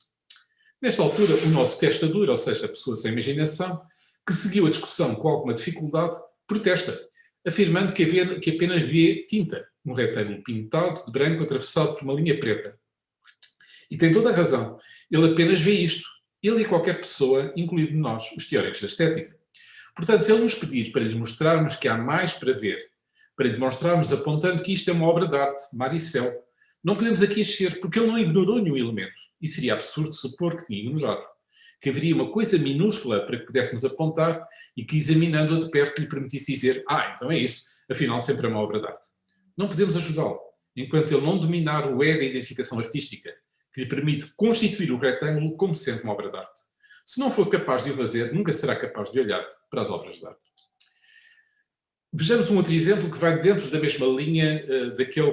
Nesta altura, o nosso testador, ou seja, a pessoa sem imaginação, que seguiu a discussão com alguma dificuldade, protesta, afirmando que apenas vê tinta, um retângulo pintado de branco atravessado por uma linha preta. E tem toda a razão. Ele apenas vê isto. Ele e qualquer pessoa, incluindo nós, os teóricos da estética. Portanto, ele nos pedir para lhe mostrarmos que há mais para ver, para lhe demonstrarmos apontando que isto é uma obra de arte, mar e céu, não podemos aqui encher, porque ele não ignorou nenhum elemento. E seria absurdo supor que tinha ignorado. Que haveria uma coisa minúscula para que pudéssemos apontar e que, examinando-a de perto, lhe permitisse dizer então é isso, afinal sempre é uma obra de arte. Não podemos ajudá-lo, enquanto ele não dominar o da identificação artística, que lhe permite constituir o retângulo como sendo uma obra de arte. Se não for capaz de o fazer, nunca será capaz de olhar para as obras de arte. Vejamos um outro exemplo que vai dentro da mesma linha daquele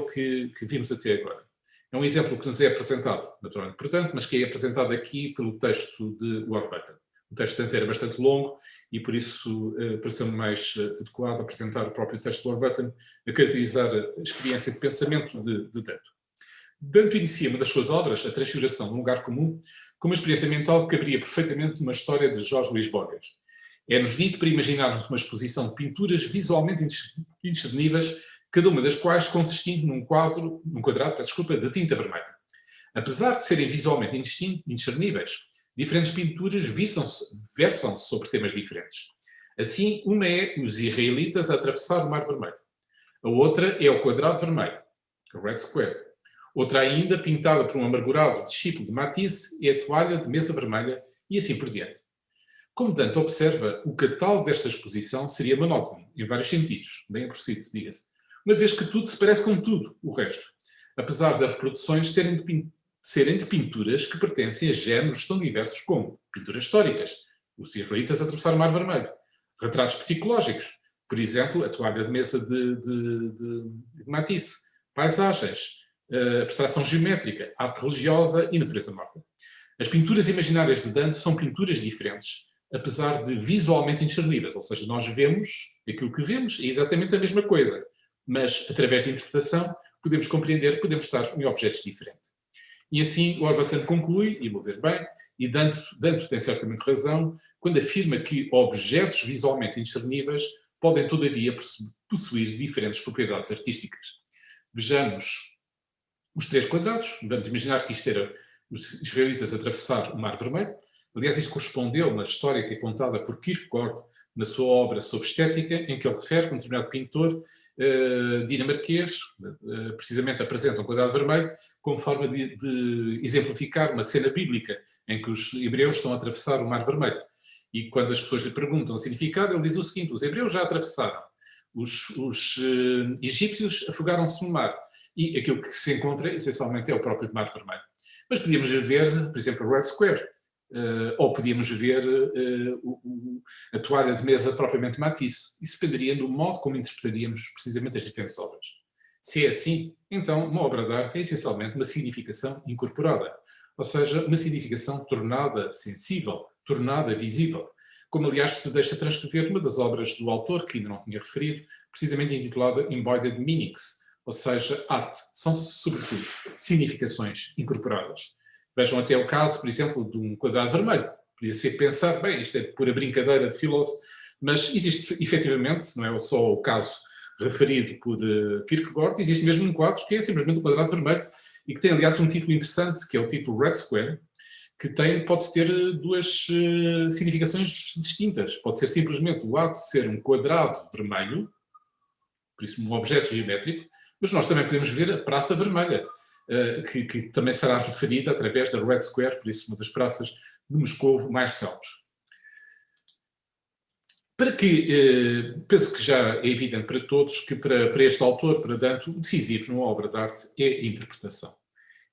que vimos até agora. É um exemplo que nos é apresentado, naturalmente, portanto, mas que é apresentado aqui pelo texto de Warburton. O texto de Dante era bastante longo e por isso pareceu-me mais adequado apresentar o próprio texto do Warburton a caracterizar a experiência de pensamento de Dante. Dante inicia uma das suas obras, A Transfiguração de um Lugar Comum, com uma experiência mental que caberia perfeitamente numa história de Jorge Luís Borges. É-nos dito para imaginarmos uma exposição de pinturas visualmente indiscerníveis, cada uma das quais consistindo num quadrado, de tinta vermelha. Apesar de serem visualmente indiscerníveis, diferentes pinturas versam sobre temas diferentes. Assim, uma é os israelitas a atravessar o Mar Vermelho. A outra é o quadrado vermelho, o Red Square. Outra ainda, pintada por um amargurado discípulo de Matisse, é a toalha de mesa vermelha e assim por diante. Como Dante observa, o catálogo desta exposição seria monótono, em vários sentidos, bem aborrecido, diga-se, uma vez que tudo se parece com tudo, o resto, apesar das reproduções serem de pinturas que pertencem a géneros tão diversos como pinturas históricas, os israelitas a atravessar o Mar Vermelho, retratos psicológicos, por exemplo, a toalha de mesa de Matisse, paisagens, abstração geométrica, arte religiosa e natureza morta. As pinturas imaginárias de Dante são pinturas diferentes, apesar de visualmente indiscerníveis, ou seja, nós vemos aquilo que vemos, é exatamente a mesma coisa, mas através da interpretação podemos compreender que podemos estar em objetos diferentes. E assim o Warburton conclui, e vou ver bem, e Dante tem certamente razão, quando afirma que objetos visualmente indiscerníveis podem todavia possuir diferentes propriedades artísticas. Vejamos os três quadrados, vamos imaginar que isto era os israelitas a atravessar o Mar Vermelho. Aliás, isto correspondeu a uma história que é contada por Kierkegaard na sua obra sobre estética, em que ele refere que um determinado pintor dinamarquês precisamente apresenta um quadrado vermelho como forma de exemplificar uma cena bíblica em que os hebreus estão a atravessar o Mar Vermelho. E quando as pessoas lhe perguntam o significado, ele diz o seguinte: os hebreus já atravessaram, os egípcios afogaram-se no mar, e aquilo que se encontra essencialmente é o próprio Mar Vermelho. Mas podíamos ver, por exemplo, o Red Square, ou podíamos ver a toalha de mesa propriamente Matisse. Isso dependeria do modo como interpretaríamos precisamente as diferentes obras. Se é assim, então uma obra de arte é essencialmente uma significação incorporada, ou seja, uma significação tornada sensível, tornada visível, como aliás se deixa transcrever uma das obras do autor, que ainda não tinha referido, precisamente intitulada Embodied Meanings, ou seja, arte. São, sobretudo, significações incorporadas. Vejam até o caso, por exemplo, de um quadrado vermelho. Podia ser pensar, bem, isto é pura brincadeira de filósofo, mas existe efetivamente, não é só o caso referido por Kierkegaard, existe mesmo um quadro que é simplesmente um quadrado vermelho e que tem, aliás, um título interessante, que é o título Red Square, que pode ter duas significações distintas. Pode ser simplesmente o ato de ser um quadrado vermelho, por isso um objeto geométrico, mas nós também podemos ver a Praça Vermelha, que também será referida através da Red Square, por isso uma das praças de Moscovo mais célebres. Penso que já é evidente para todos que para este autor, para Dante, o decisivo numa obra de arte é a interpretação.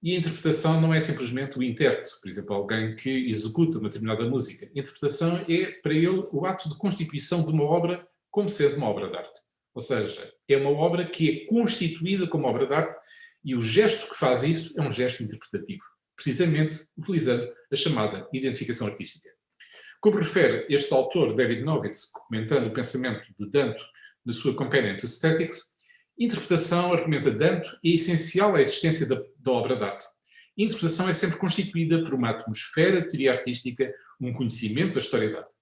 E a interpretação não é simplesmente o intérprete, por exemplo, alguém que executa uma determinada música. A interpretação é, para ele, o ato de constituição de uma obra como sendo uma obra de arte. Ou seja, é uma obra que é constituída como obra de arte e o gesto que faz isso é um gesto interpretativo, precisamente utilizando a chamada identificação artística. Como refere este autor, David Nuggets, comentando o pensamento de Dante na sua Companion to Aesthetics, interpretação, argumenta Dante, é essencial à existência da obra de arte. A interpretação é sempre constituída por uma atmosfera de teoria artística, um conhecimento da história da arte.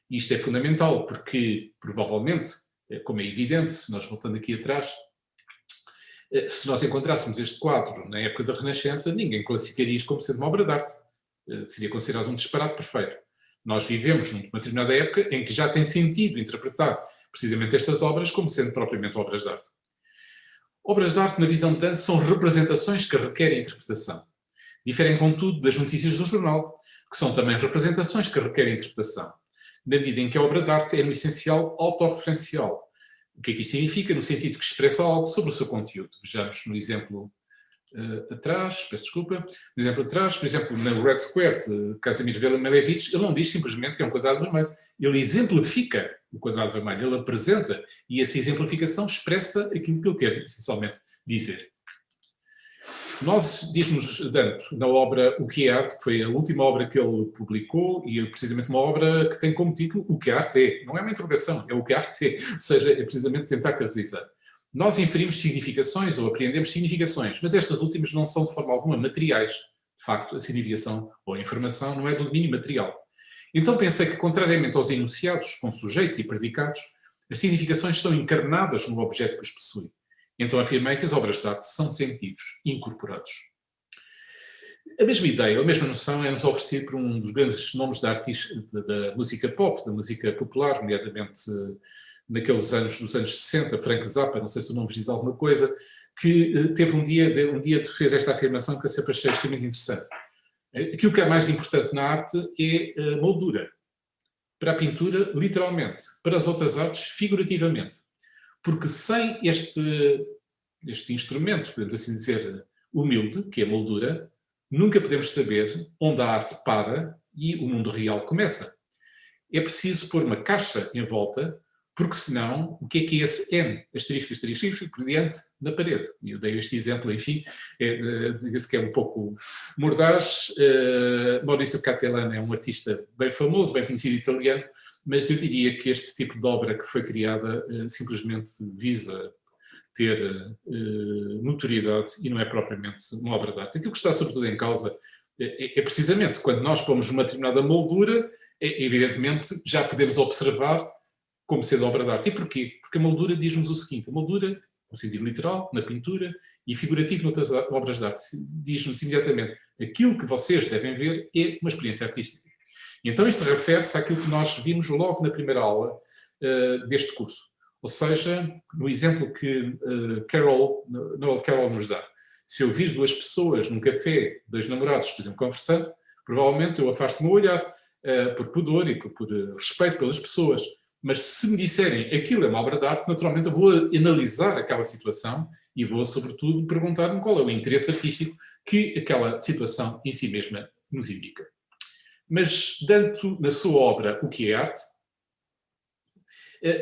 E isto é fundamental porque, provavelmente, como é evidente, se nós voltando aqui atrás, se nós encontrássemos este quadro na época da Renascença, ninguém classificaria isto como sendo uma obra de arte. Seria considerado um disparate perfeito. Nós vivemos numa determinada época em que já tem sentido interpretar precisamente estas obras como sendo propriamente obras de arte. Obras de arte, na visão de Dante, são representações que requerem interpretação. Diferem, contudo, das notícias do jornal, que são também representações que requerem interpretação, na medida em que a obra de arte é, no essencial, autorreferencial. O que é que isto significa? No sentido que expressa algo sobre o seu conteúdo. Vejamos no exemplo atrás, peço desculpa, no exemplo atrás, por exemplo, no Red Square de Kazimir Malevich, ele não diz simplesmente que é um quadrado vermelho, ele exemplifica o quadrado vermelho, ele apresenta, e essa exemplificação expressa aquilo que ele quer, essencialmente, dizer. Diz-nos Danto, na obra O que é arte, que foi a última obra que ele publicou, e é precisamente uma obra que tem como título O que a arte é. Não é uma interrogação, é o que a arte é. Ou seja, é precisamente tentar caracterizar. Nós inferimos significações ou apreendemos significações, mas estas últimas não são de forma alguma materiais. De facto, a significação ou a informação não é do domínio material. Então pensei que, contrariamente aos enunciados com sujeitos e predicados, as significações são encarnadas no objeto que os possui. Então afirmei que as obras de arte são sentidos incorporados. A mesma ideia, a mesma noção é-nos oferecida por um dos grandes nomes da música pop, da música popular, nomeadamente naqueles anos, dos anos 60, Frank Zappa, não sei se o nome vos diz alguma coisa, que teve um dia fez esta afirmação que eu sempre achei extremamente interessante. Aquilo que é mais importante na arte é a moldura. Para a pintura, literalmente. Para as outras artes, figurativamente. Porque sem este instrumento, podemos assim dizer, humilde, que é a moldura, nunca podemos saber onde a arte para e o mundo real começa. É preciso pôr uma caixa em volta, porque senão, o que é esse N, asterisco, asterisco, asterisco, por diante, na parede? E eu dei este exemplo, enfim, diga-se que é um pouco mordaz. Maurizio Cattelan é um artista bem famoso, bem conhecido italiano, mas eu diria que este tipo de obra que foi criada simplesmente visa ter notoriedade e não é propriamente uma obra de arte. Aquilo que está sobretudo em causa é precisamente quando nós pomos uma determinada moldura, evidentemente já podemos observar como sendo obra de arte. E porquê? Porque a moldura diz-nos o seguinte, a moldura, no sentido literal, na pintura, e figurativo noutras obras de arte, diz-nos imediatamente aquilo que vocês devem ver é uma experiência artística. E então isto refere-se àquilo que nós vimos logo na primeira aula deste curso. Ou seja, no exemplo que Noel Carroll nos dá. Se eu vir duas pessoas num café, dois namorados, por exemplo, conversando, provavelmente eu afasto o meu olhar por pudor e por respeito pelas pessoas. Mas se me disserem aquilo é uma obra de arte, naturalmente eu vou analisar aquela situação e vou, sobretudo, perguntar-me qual é o interesse artístico que aquela situação em si mesma nos indica. Mas, Danto, na sua obra O que é arte,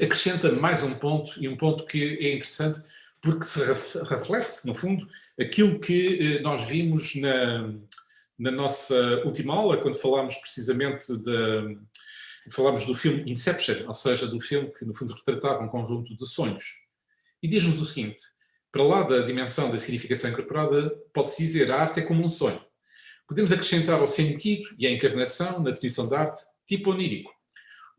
acrescenta mais um ponto, e um ponto que é interessante, porque se reflete, no fundo, aquilo que nós vimos na nossa última aula, quando falámos precisamente falámos do filme Inception, ou seja, do filme que, no fundo, retratava um conjunto de sonhos. E diz-nos o seguinte, para lá da dimensão da significação incorporada, pode-se dizer a arte é como um sonho. Podemos acrescentar ao sentido e à encarnação, na definição de arte, tipo onírico.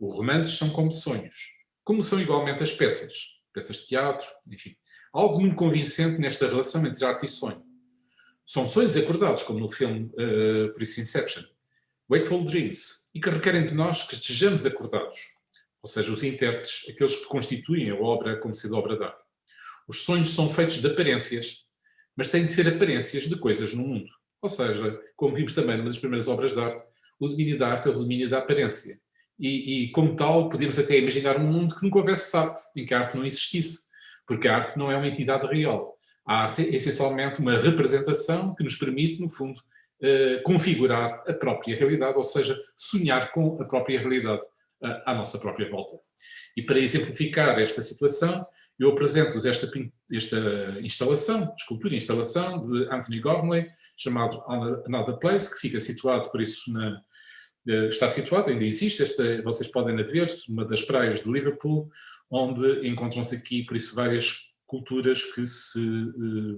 Os romances são como sonhos, como são igualmente as peças de teatro, enfim. Há algo muito convincente nesta relação entre arte e sonho. São sonhos acordados, como no filme, por isso, Inception. Wakeful Dreams, e que requerem de nós que estejamos acordados, ou seja, os intérpretes, aqueles que constituem a obra como sendo obra de arte. Os sonhos são feitos de aparências, mas têm de ser aparências de coisas no mundo. Ou seja, como vimos também numa das primeiras obras de arte, o domínio da arte é o domínio da aparência. E como tal, podemos até imaginar um mundo que nunca houvesse arte, em que a arte não existisse, porque a arte não é uma entidade real. A arte é essencialmente uma representação que nos permite, no fundo, configurar a própria realidade, ou seja, sonhar com a própria realidade à nossa própria volta. E para exemplificar esta situação, eu apresento-vos esta instalação, escultura e instalação de Anthony Gormley, chamado Another Place, que fica situado, por isso, está situado, ainda existe, vocês podem ver, uma das praias de Liverpool, onde encontram-se aqui, por isso, várias culturas que se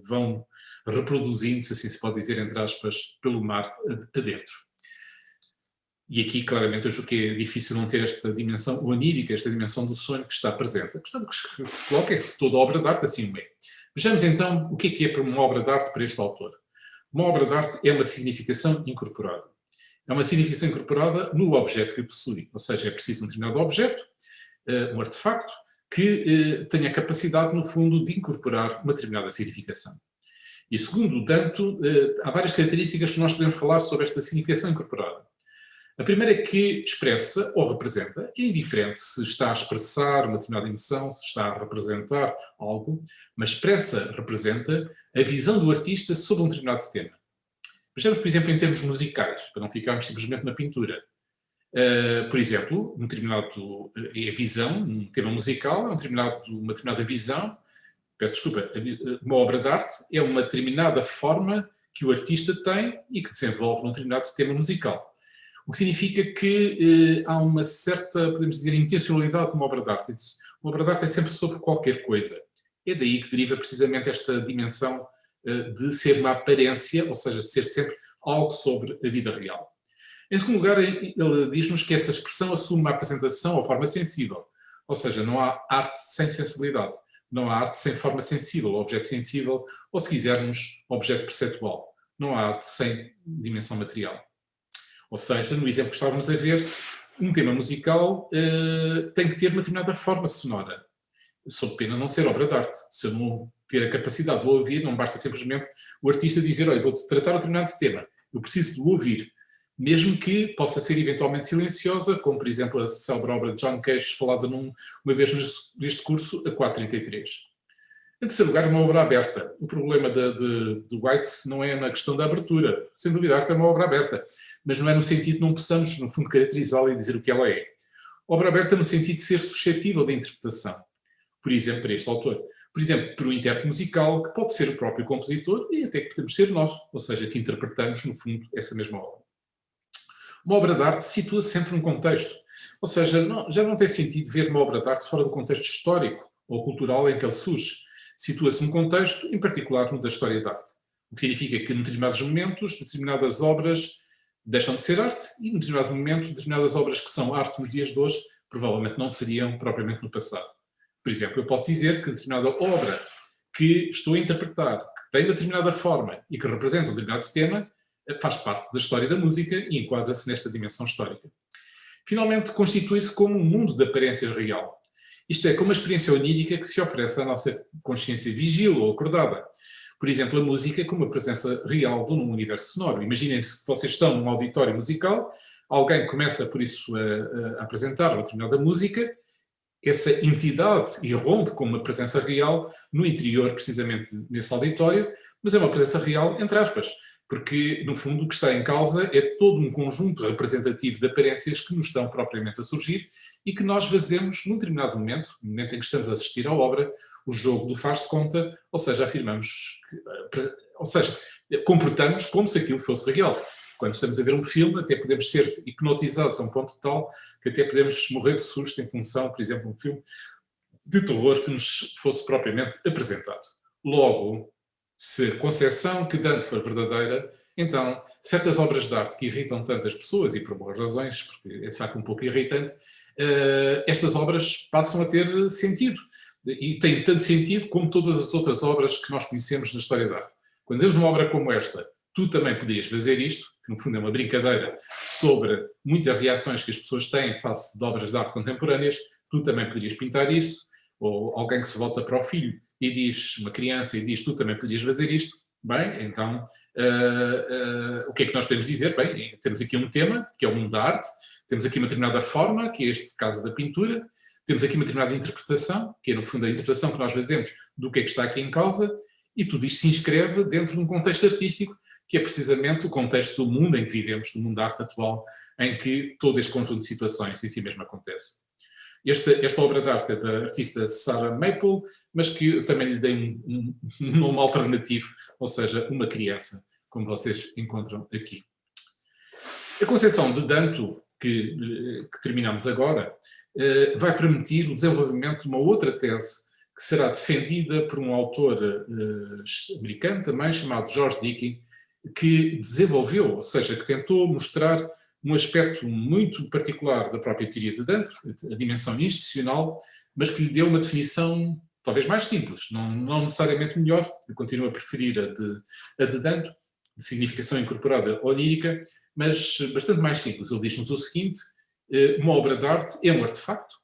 vão reproduzindo, se assim se pode dizer, entre aspas, pelo mar adentro. E aqui, claramente, eu julgo que é difícil não ter esta dimensão onírica, esta dimensão do sonho que está presente. A questão que se coloca é se toda obra de arte assim é. Vejamos, então, o que é para uma obra de arte para este autor. Uma obra de arte é uma significação incorporada. É uma significação incorporada no objeto que possui. Ou seja, é preciso um determinado objeto, um artefacto, que tenha a capacidade, no fundo, de incorporar uma determinada significação. E segundo Danto, há várias características que nós podemos falar sobre esta significação incorporada. A primeira é que expressa ou representa, é indiferente se está a expressar uma determinada emoção, se está a representar algo, mas expressa, representa a visão do artista sobre um determinado tema. Vejamos, por exemplo, em termos musicais, para não ficarmos simplesmente na pintura. Por exemplo, é a visão, um tema musical, uma determinada visão, peço desculpa, uma obra de arte é uma determinada forma que o artista tem e que desenvolve num determinado tema musical. O que significa que há uma certa, podemos dizer, intencionalidade de uma obra de arte. Uma obra de arte é sempre sobre qualquer coisa. É daí que deriva precisamente esta dimensão de ser uma aparência, ou seja, ser sempre algo sobre a vida real. Em segundo lugar, ele diz-nos que essa expressão assume uma apresentação ou forma sensível. Ou seja, não há arte sem sensibilidade. Não há arte sem forma sensível, objeto sensível, ou se quisermos, objeto perceptual. Não há arte sem dimensão material. Ou seja, no exemplo que estávamos a ver, um tema musical tem que ter uma determinada forma sonora, sob pena não ser obra de arte. Se eu não ter a capacidade de o ouvir, não basta simplesmente o artista dizer, olha, vou-te tratar um determinado tema, eu preciso de o ouvir, mesmo que possa ser eventualmente silenciosa, como por exemplo a célebre obra de John Cage, falada uma vez neste curso, a 433. Em terceiro lugar, uma obra aberta. O problema de White não é na questão da abertura. Sem dúvida, a arte é uma obra aberta, mas não é no sentido de não possamos, no fundo, caracterizá-la e dizer o que ela é. Obra aberta no sentido de ser suscetível de interpretação. Por exemplo, para este autor. Por exemplo, para o intérprete musical, que pode ser o próprio compositor e até que podemos ser nós, ou seja, que interpretamos, no fundo, essa mesma obra. Uma obra de arte situa-se sempre num contexto. Ou seja, já não tem sentido ver uma obra de arte fora do contexto histórico ou cultural em que ele surge. Situa-se num contexto, em particular no da história da arte. O que significa que, em determinados momentos, determinadas obras deixam de ser arte e, em determinado momento, determinadas obras que são arte nos dias de hoje provavelmente não seriam propriamente no passado. Por exemplo, eu posso dizer que determinada obra que estou a interpretar, que tem uma determinada forma e que representa um determinado tema, faz parte da história da música e enquadra-se nesta dimensão histórica. Finalmente, constitui-se como um mundo de aparência real. Isto é, como uma experiência onírica que se oferece à nossa consciência vigil ou acordada. Por exemplo, a música como uma presença real de um universo sonoro. Imaginem-se que vocês estão num auditório musical, alguém começa por isso a apresentar uma determinada música, essa entidade irrompe com uma presença real no interior, precisamente nesse auditório, mas é uma presença real, entre aspas, porque, no fundo, o que está em causa é todo um conjunto representativo de aparências que nos estão propriamente a surgir e que nós fazemos num determinado momento, no momento em que estamos a assistir à obra, o jogo do faz de conta, ou seja, afirmamos, ou seja, comportamos como se aquilo fosse real. Quando estamos a ver um filme, até podemos ser hipnotizados a um ponto tal que até podemos morrer de susto em função, por exemplo, de um filme de terror que nos fosse propriamente apresentado. Logo, se a concepção que Dante for verdadeira, então certas obras de arte que irritam tantas pessoas, e por boas razões, porque é de facto um pouco irritante, estas obras passam a ter sentido. E têm tanto sentido como todas as outras obras que nós conhecemos na história da arte. Quando temos uma obra como esta, tu também podias fazer isto, que no fundo é uma brincadeira sobre muitas reações que as pessoas têm face de obras de arte contemporâneas, tu também poderias pintar isto, ou alguém que se volta para o filho e diz, uma criança, e diz, tu também podias fazer isto, bem, então o que é que nós podemos dizer? Bem, temos aqui um tema, que é o mundo da arte, temos aqui uma determinada forma, que é este caso da pintura, temos aqui uma determinada interpretação, que é no fundo a interpretação que nós fazemos do que é que está aqui em causa, e tudo isto se inscreve dentro de um contexto artístico, que é precisamente o contexto do mundo em que vivemos, do mundo da arte atual, em que todo este conjunto de situações em si mesmo acontece. Esta obra de arte é da artista Sarah Maple, mas que eu também lhe dei um nome alternativo, ou seja, uma criança, como vocês encontram aqui. A concepção de Danto, que terminamos agora, vai permitir o desenvolvimento de uma outra tese que será defendida por um autor americano também, chamado George Dickey, que desenvolveu, ou seja, que tentou mostrar um aspecto muito particular da própria teoria de Danto, a dimensão institucional, mas que lhe deu uma definição talvez mais simples, não necessariamente melhor, eu continuo a preferir a de Danto, de significação incorporada onírica, mas bastante mais simples. Ele diz-nos o seguinte: uma obra de arte é um artefacto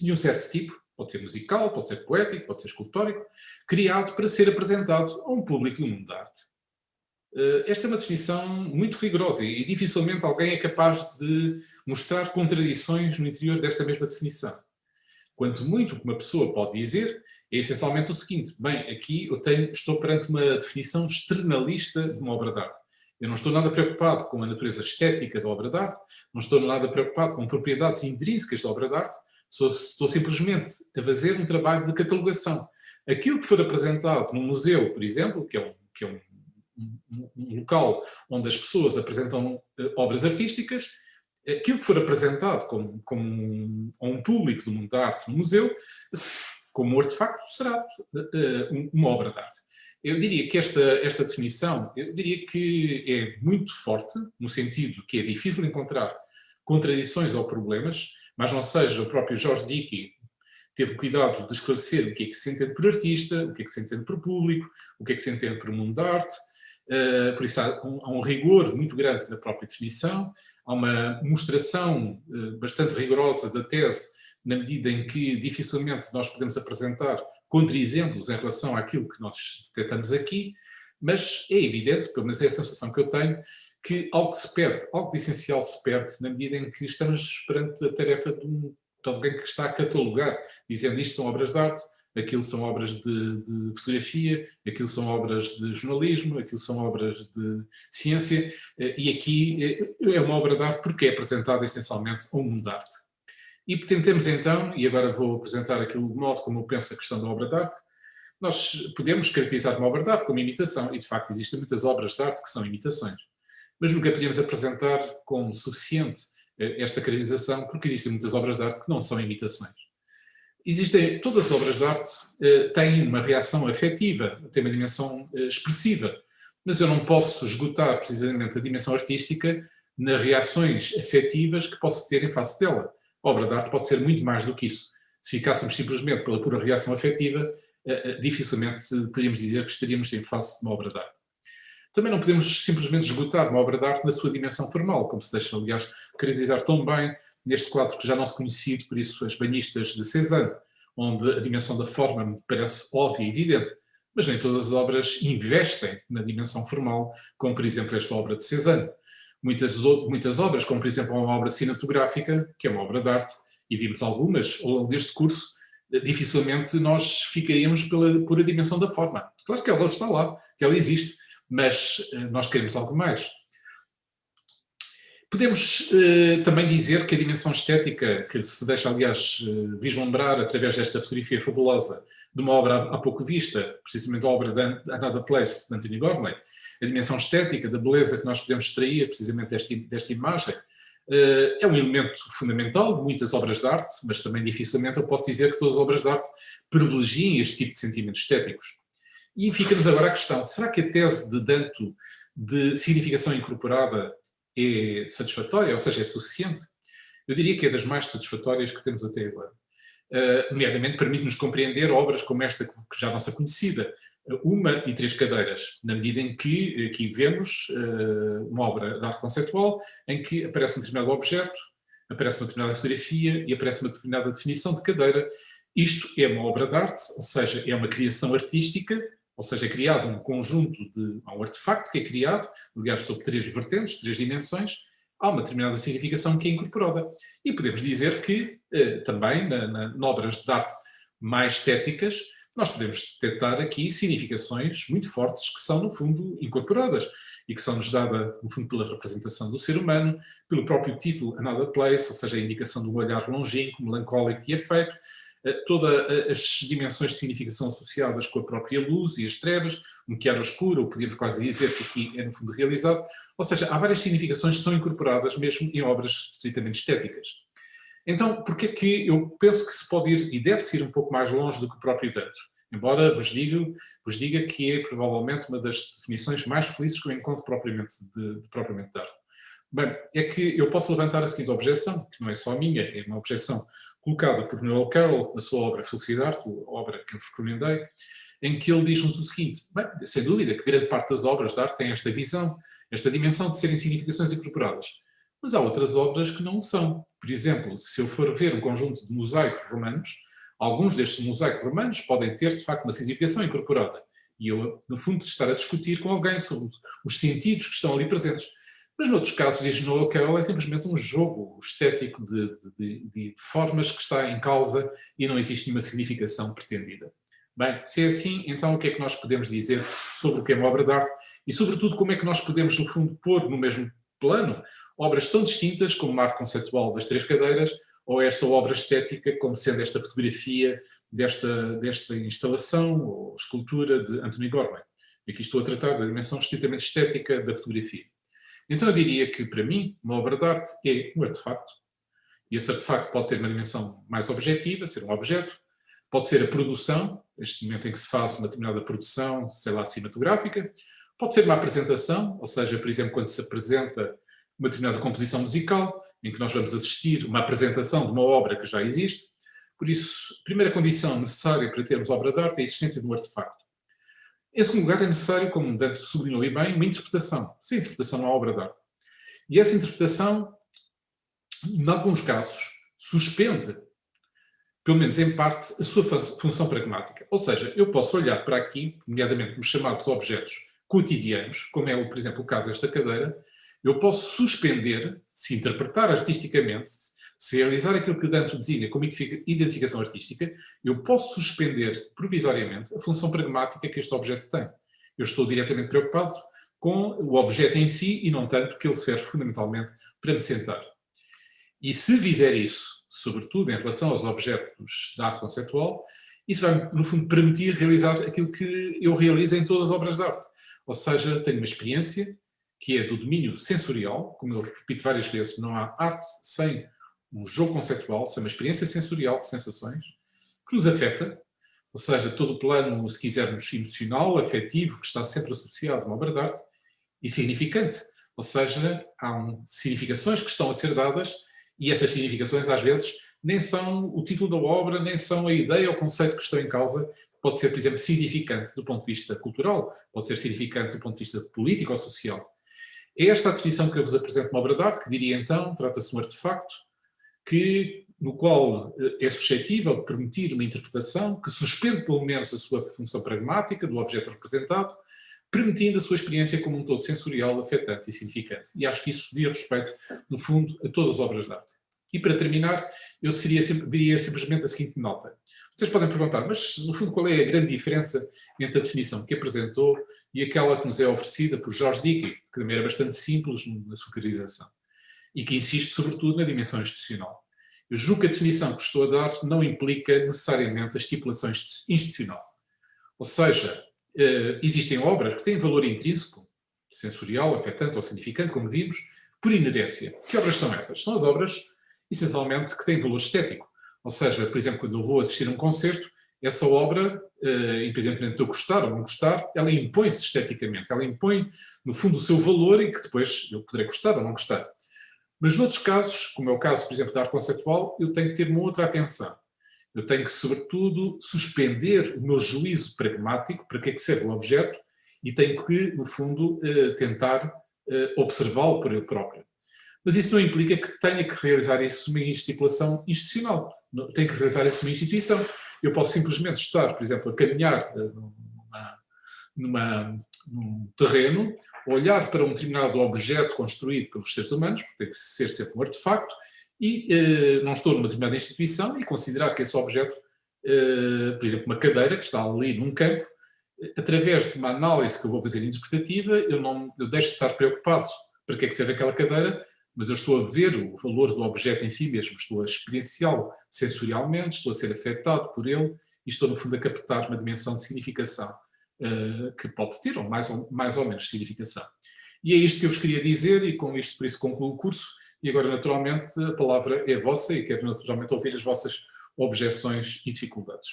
de um certo tipo, pode ser musical, pode ser poético, pode ser escultórico, criado para ser apresentado a um público do mundo da arte. Esta é uma definição muito rigorosa e dificilmente alguém é capaz de mostrar contradições no interior desta mesma definição. Quanto muito o que uma pessoa pode dizer é essencialmente o seguinte: bem, aqui estou perante uma definição externalista de uma obra de arte. Eu não estou nada preocupado com a natureza estética da obra de arte, não estou nada preocupado com propriedades intrínsecas da obra de arte, estou simplesmente a fazer um trabalho de catalogação, Aquilo que for apresentado num museu, por exemplo, que é um local onde as pessoas apresentam obras artísticas, aquilo que for apresentado a um público do mundo da arte no museu, como um artefacto, será uma obra de arte. Eu diria que esta definição, eu diria que é muito forte, no sentido que é difícil encontrar contradições ou problemas, mas não seja o próprio George Dickey teve cuidado de esclarecer o que é que se entende por artista, o que é que se entende por público, o que é que se entende por mundo da arte. Por isso há um rigor muito grande na própria definição, há uma mostração bastante rigorosa da tese, na medida em que dificilmente nós podemos apresentar contra-exemplos em relação àquilo que nós detectamos aqui, mas é evidente, pelo menos é a sensação que eu tenho, que algo se perde, algo de essencial se perde, na medida em que estamos perante a tarefa de alguém que está a catalogar, dizendo isto são obras de arte, aquilo são obras de fotografia, aquilo são obras de jornalismo, aquilo são obras de ciência, e aqui é uma obra de arte porque é apresentada essencialmente a um mundo de arte. E tentemos então, e agora vou apresentar aquilo de modo como eu penso a questão da obra de arte, nós podemos caracterizar uma obra de arte como imitação, e de facto existem muitas obras de arte que são imitações, mas nunca podemos apresentar como suficiente esta caracterização, porque existem muitas obras de arte que não são imitações. Todas as obras de arte têm uma reação afetiva, têm uma dimensão expressiva, mas eu não posso esgotar precisamente a dimensão artística nas reações afetivas que posso ter em face dela. A obra de arte pode ser muito mais do que isso. Se ficássemos simplesmente pela pura reação afetiva, dificilmente poderíamos dizer que estaríamos em face de uma obra de arte. Também não podemos simplesmente esgotar uma obra de arte na sua dimensão formal, como se deixa, aliás, caracterizar tão bem neste quadro que já não se conhecia, por isso, As Banhistas de Cézanne, onde a dimensão da forma me parece óbvia e evidente, mas nem todas as obras investem na dimensão formal, como, por exemplo, esta obra de Cézanne. Muitas obras, como, por exemplo, uma obra cinematográfica, que é uma obra de arte, e vimos algumas ao longo deste curso, dificilmente nós ficaríamos por a dimensão da forma. Claro que ela está lá, que ela existe, mas nós queremos algo mais. Podemos também dizer que a dimensão estética, que se deixa, aliás, vislumbrar através desta fotografia fabulosa de uma obra há pouco vista, precisamente a obra de Another Place, de Antony Gormley, a dimensão estética, da beleza que nós podemos extrair precisamente desta imagem, é um elemento fundamental de muitas obras de arte, mas também dificilmente eu posso dizer que todas as obras de arte privilegiem este tipo de sentimentos estéticos. E fica-nos agora a questão, será que a tese de Danto de significação incorporada é satisfatória, ou seja, é suficiente? Eu diria que é das mais satisfatórias que temos até agora. Nomeadamente, permite-nos compreender obras como esta, que já nossa conhecida, Uma e Três Cadeiras, na medida em que aqui vemos uma obra de arte conceitual em que aparece um determinado objeto, aparece uma determinada fotografia e aparece uma determinada definição de cadeira. Isto é uma obra de arte, ou seja, é uma criação artística, ou seja, é criado um conjunto um artefacto que é criado, aliás, sob três vertentes, três dimensões, há uma determinada significação que é incorporada. E podemos dizer que, também, em obras de arte mais estéticas, nós podemos detectar aqui significações muito fortes que são, no fundo, incorporadas e que são-nos dadas, no fundo, pela representação do ser humano, pelo próprio título Another Place, ou seja, a indicação de um olhar longínquo, melancólico e afeito, todas as dimensões de significação associadas com a própria luz e as trevas, um chiaro-escuro, ou podíamos quase dizer que aqui é, no fundo, realizado. Ou seja, há várias significações que são incorporadas mesmo em obras estritamente estéticas. Então, porque é que eu penso que se pode ir e deve-se ir um pouco mais longe do que o próprio Danto? Embora vos diga que é provavelmente uma das definições mais felizes que eu encontro propriamente de arte. Bem, é que eu posso levantar a seguinte objeção, que não é só a minha, é uma objeção colocada por Noel Carroll na sua obra Felicidade, a obra que eu vos recomendei, em que ele diz-nos o seguinte: bem, sem dúvida que grande parte das obras de arte tem esta visão, esta dimensão de serem significações incorporadas. Mas há outras obras que não o são. Por exemplo, se eu for ver um conjunto de mosaicos romanos, alguns destes mosaicos romanos podem ter, de facto, uma significação incorporada. E eu, no fundo, estar a discutir com alguém sobre os sentidos que estão ali presentes. Mas, noutros casos, diz Noel Carroll, é simplesmente um jogo estético de formas que está em causa e não existe nenhuma significação pretendida. Bem, se é assim, então o que é que nós podemos dizer sobre o que é uma obra de arte e, sobretudo, como é que nós podemos, no fundo, pôr no mesmo plano obras tão distintas como uma arte conceitual das Três Cadeiras ou esta obra estética como sendo esta fotografia desta instalação ou escultura de Anthony Gormley. Aqui estou a tratar da dimensão estritamente estética da fotografia. Então eu diria que, para mim, uma obra de arte é um artefacto, e esse artefacto pode ter uma dimensão mais objetiva, ser um objeto, pode ser a produção, este momento em que se faz uma determinada produção, sei lá, cinematográfica, pode ser uma apresentação, ou seja, por exemplo, quando se apresenta uma determinada composição musical, em que nós vamos assistir uma apresentação de uma obra que já existe. Por isso, a primeira condição necessária para termos obra de arte é a existência de um artefacto. Em segundo lugar, é necessário, como Dante sublinhou e bem, uma interpretação. Sem interpretação não há obra de arte. E essa interpretação, em alguns casos, suspende, pelo menos em parte, a sua função pragmática. Ou seja, eu posso olhar para aqui, nomeadamente nos chamados objetos cotidianos, como é, por exemplo, o caso desta cadeira, eu posso suspender, se interpretar artisticamente, se realizar aquilo que Dante designa como identificação artística, eu posso suspender provisoriamente a função pragmática que este objeto tem. Eu estou diretamente preocupado com o objeto em si e não tanto que ele serve fundamentalmente para me sentar. E se fizer isso, sobretudo em relação aos objetos da arte conceptual, isso vai, no fundo, permitir realizar aquilo que eu realizo em todas as obras de arte. Ou seja, tenho uma experiência que é do domínio sensorial, como eu repito várias vezes, não há arte sem um jogo conceptual, sem uma experiência sensorial de sensações, que nos afeta, ou seja, todo o plano, se quisermos, emocional, afetivo, que está sempre associado a uma obra de arte, e significante, ou seja, há significações que estão a ser dadas, e essas significações, às vezes, nem são o título da obra, nem são a ideia ou o conceito que estão em causa. Pode ser, por exemplo, significante do ponto de vista cultural, pode ser significante do ponto de vista político ou social. É esta a definição que eu vos apresento na obra de arte, que diria então, trata-se de um artefacto no qual é suscetível de permitir uma interpretação que suspende pelo menos a sua função pragmática do objeto representado, permitindo a sua experiência como um todo sensorial, afetante e significante. E acho que isso diz respeito, no fundo, a todas as obras de arte. E para terminar, eu diria simplesmente a seguinte nota. Vocês podem perguntar, mas no fundo qual é a grande diferença entre a definição que apresentou e aquela que nos é oferecida por George Dickey, que também era bastante simples na sua caracterização, e que insiste sobretudo na dimensão institucional. Eu julgo que a definição que estou a dar não implica necessariamente a estipulação institucional. Ou seja, existem obras que têm valor intrínseco, sensorial, afetante ou significante, como vimos, por inerência. Que obras são essas? São as obras, essencialmente, que têm valor estético. Ou seja, por exemplo, quando eu vou assistir a um concerto, essa obra, independentemente de eu gostar ou não gostar, ela impõe-se esteticamente. Ela impõe, no fundo, o seu valor e que depois eu poderei gostar ou não gostar. Mas noutros casos, como é o caso, por exemplo, da arte conceptual, eu tenho que ter uma outra atenção. Eu tenho que, sobretudo, suspender o meu juízo pragmático para que é que serve o objeto e tenho que, no fundo, tentar observá-lo por ele próprio. Mas isso não implica que tenha que realizar isso numa estipulação institucional. Tenho que realizar isso numa instituição. Eu posso simplesmente estar, por exemplo, a caminhar num terreno, olhar para um determinado objeto construído pelos seres humanos, porque tem que ser sempre um artefacto, e não estou numa determinada instituição e considerar que esse objeto, por exemplo, uma cadeira que está ali num campo, através de uma análise que eu vou fazer interpretativa, eu deixo de estar preocupado para que é que serve aquela cadeira, mas eu estou a ver o valor do objeto em si mesmo, estou a experienciá-lo sensorialmente, estou a ser afetado por ele e estou, no fundo, a captar uma dimensão de significação que pode ter, ou mais ou menos significação. E é isto que eu vos queria dizer e com isto, por isso, concluo o curso e agora, naturalmente, a palavra é vossa e quero, naturalmente, ouvir as vossas objeções e dificuldades.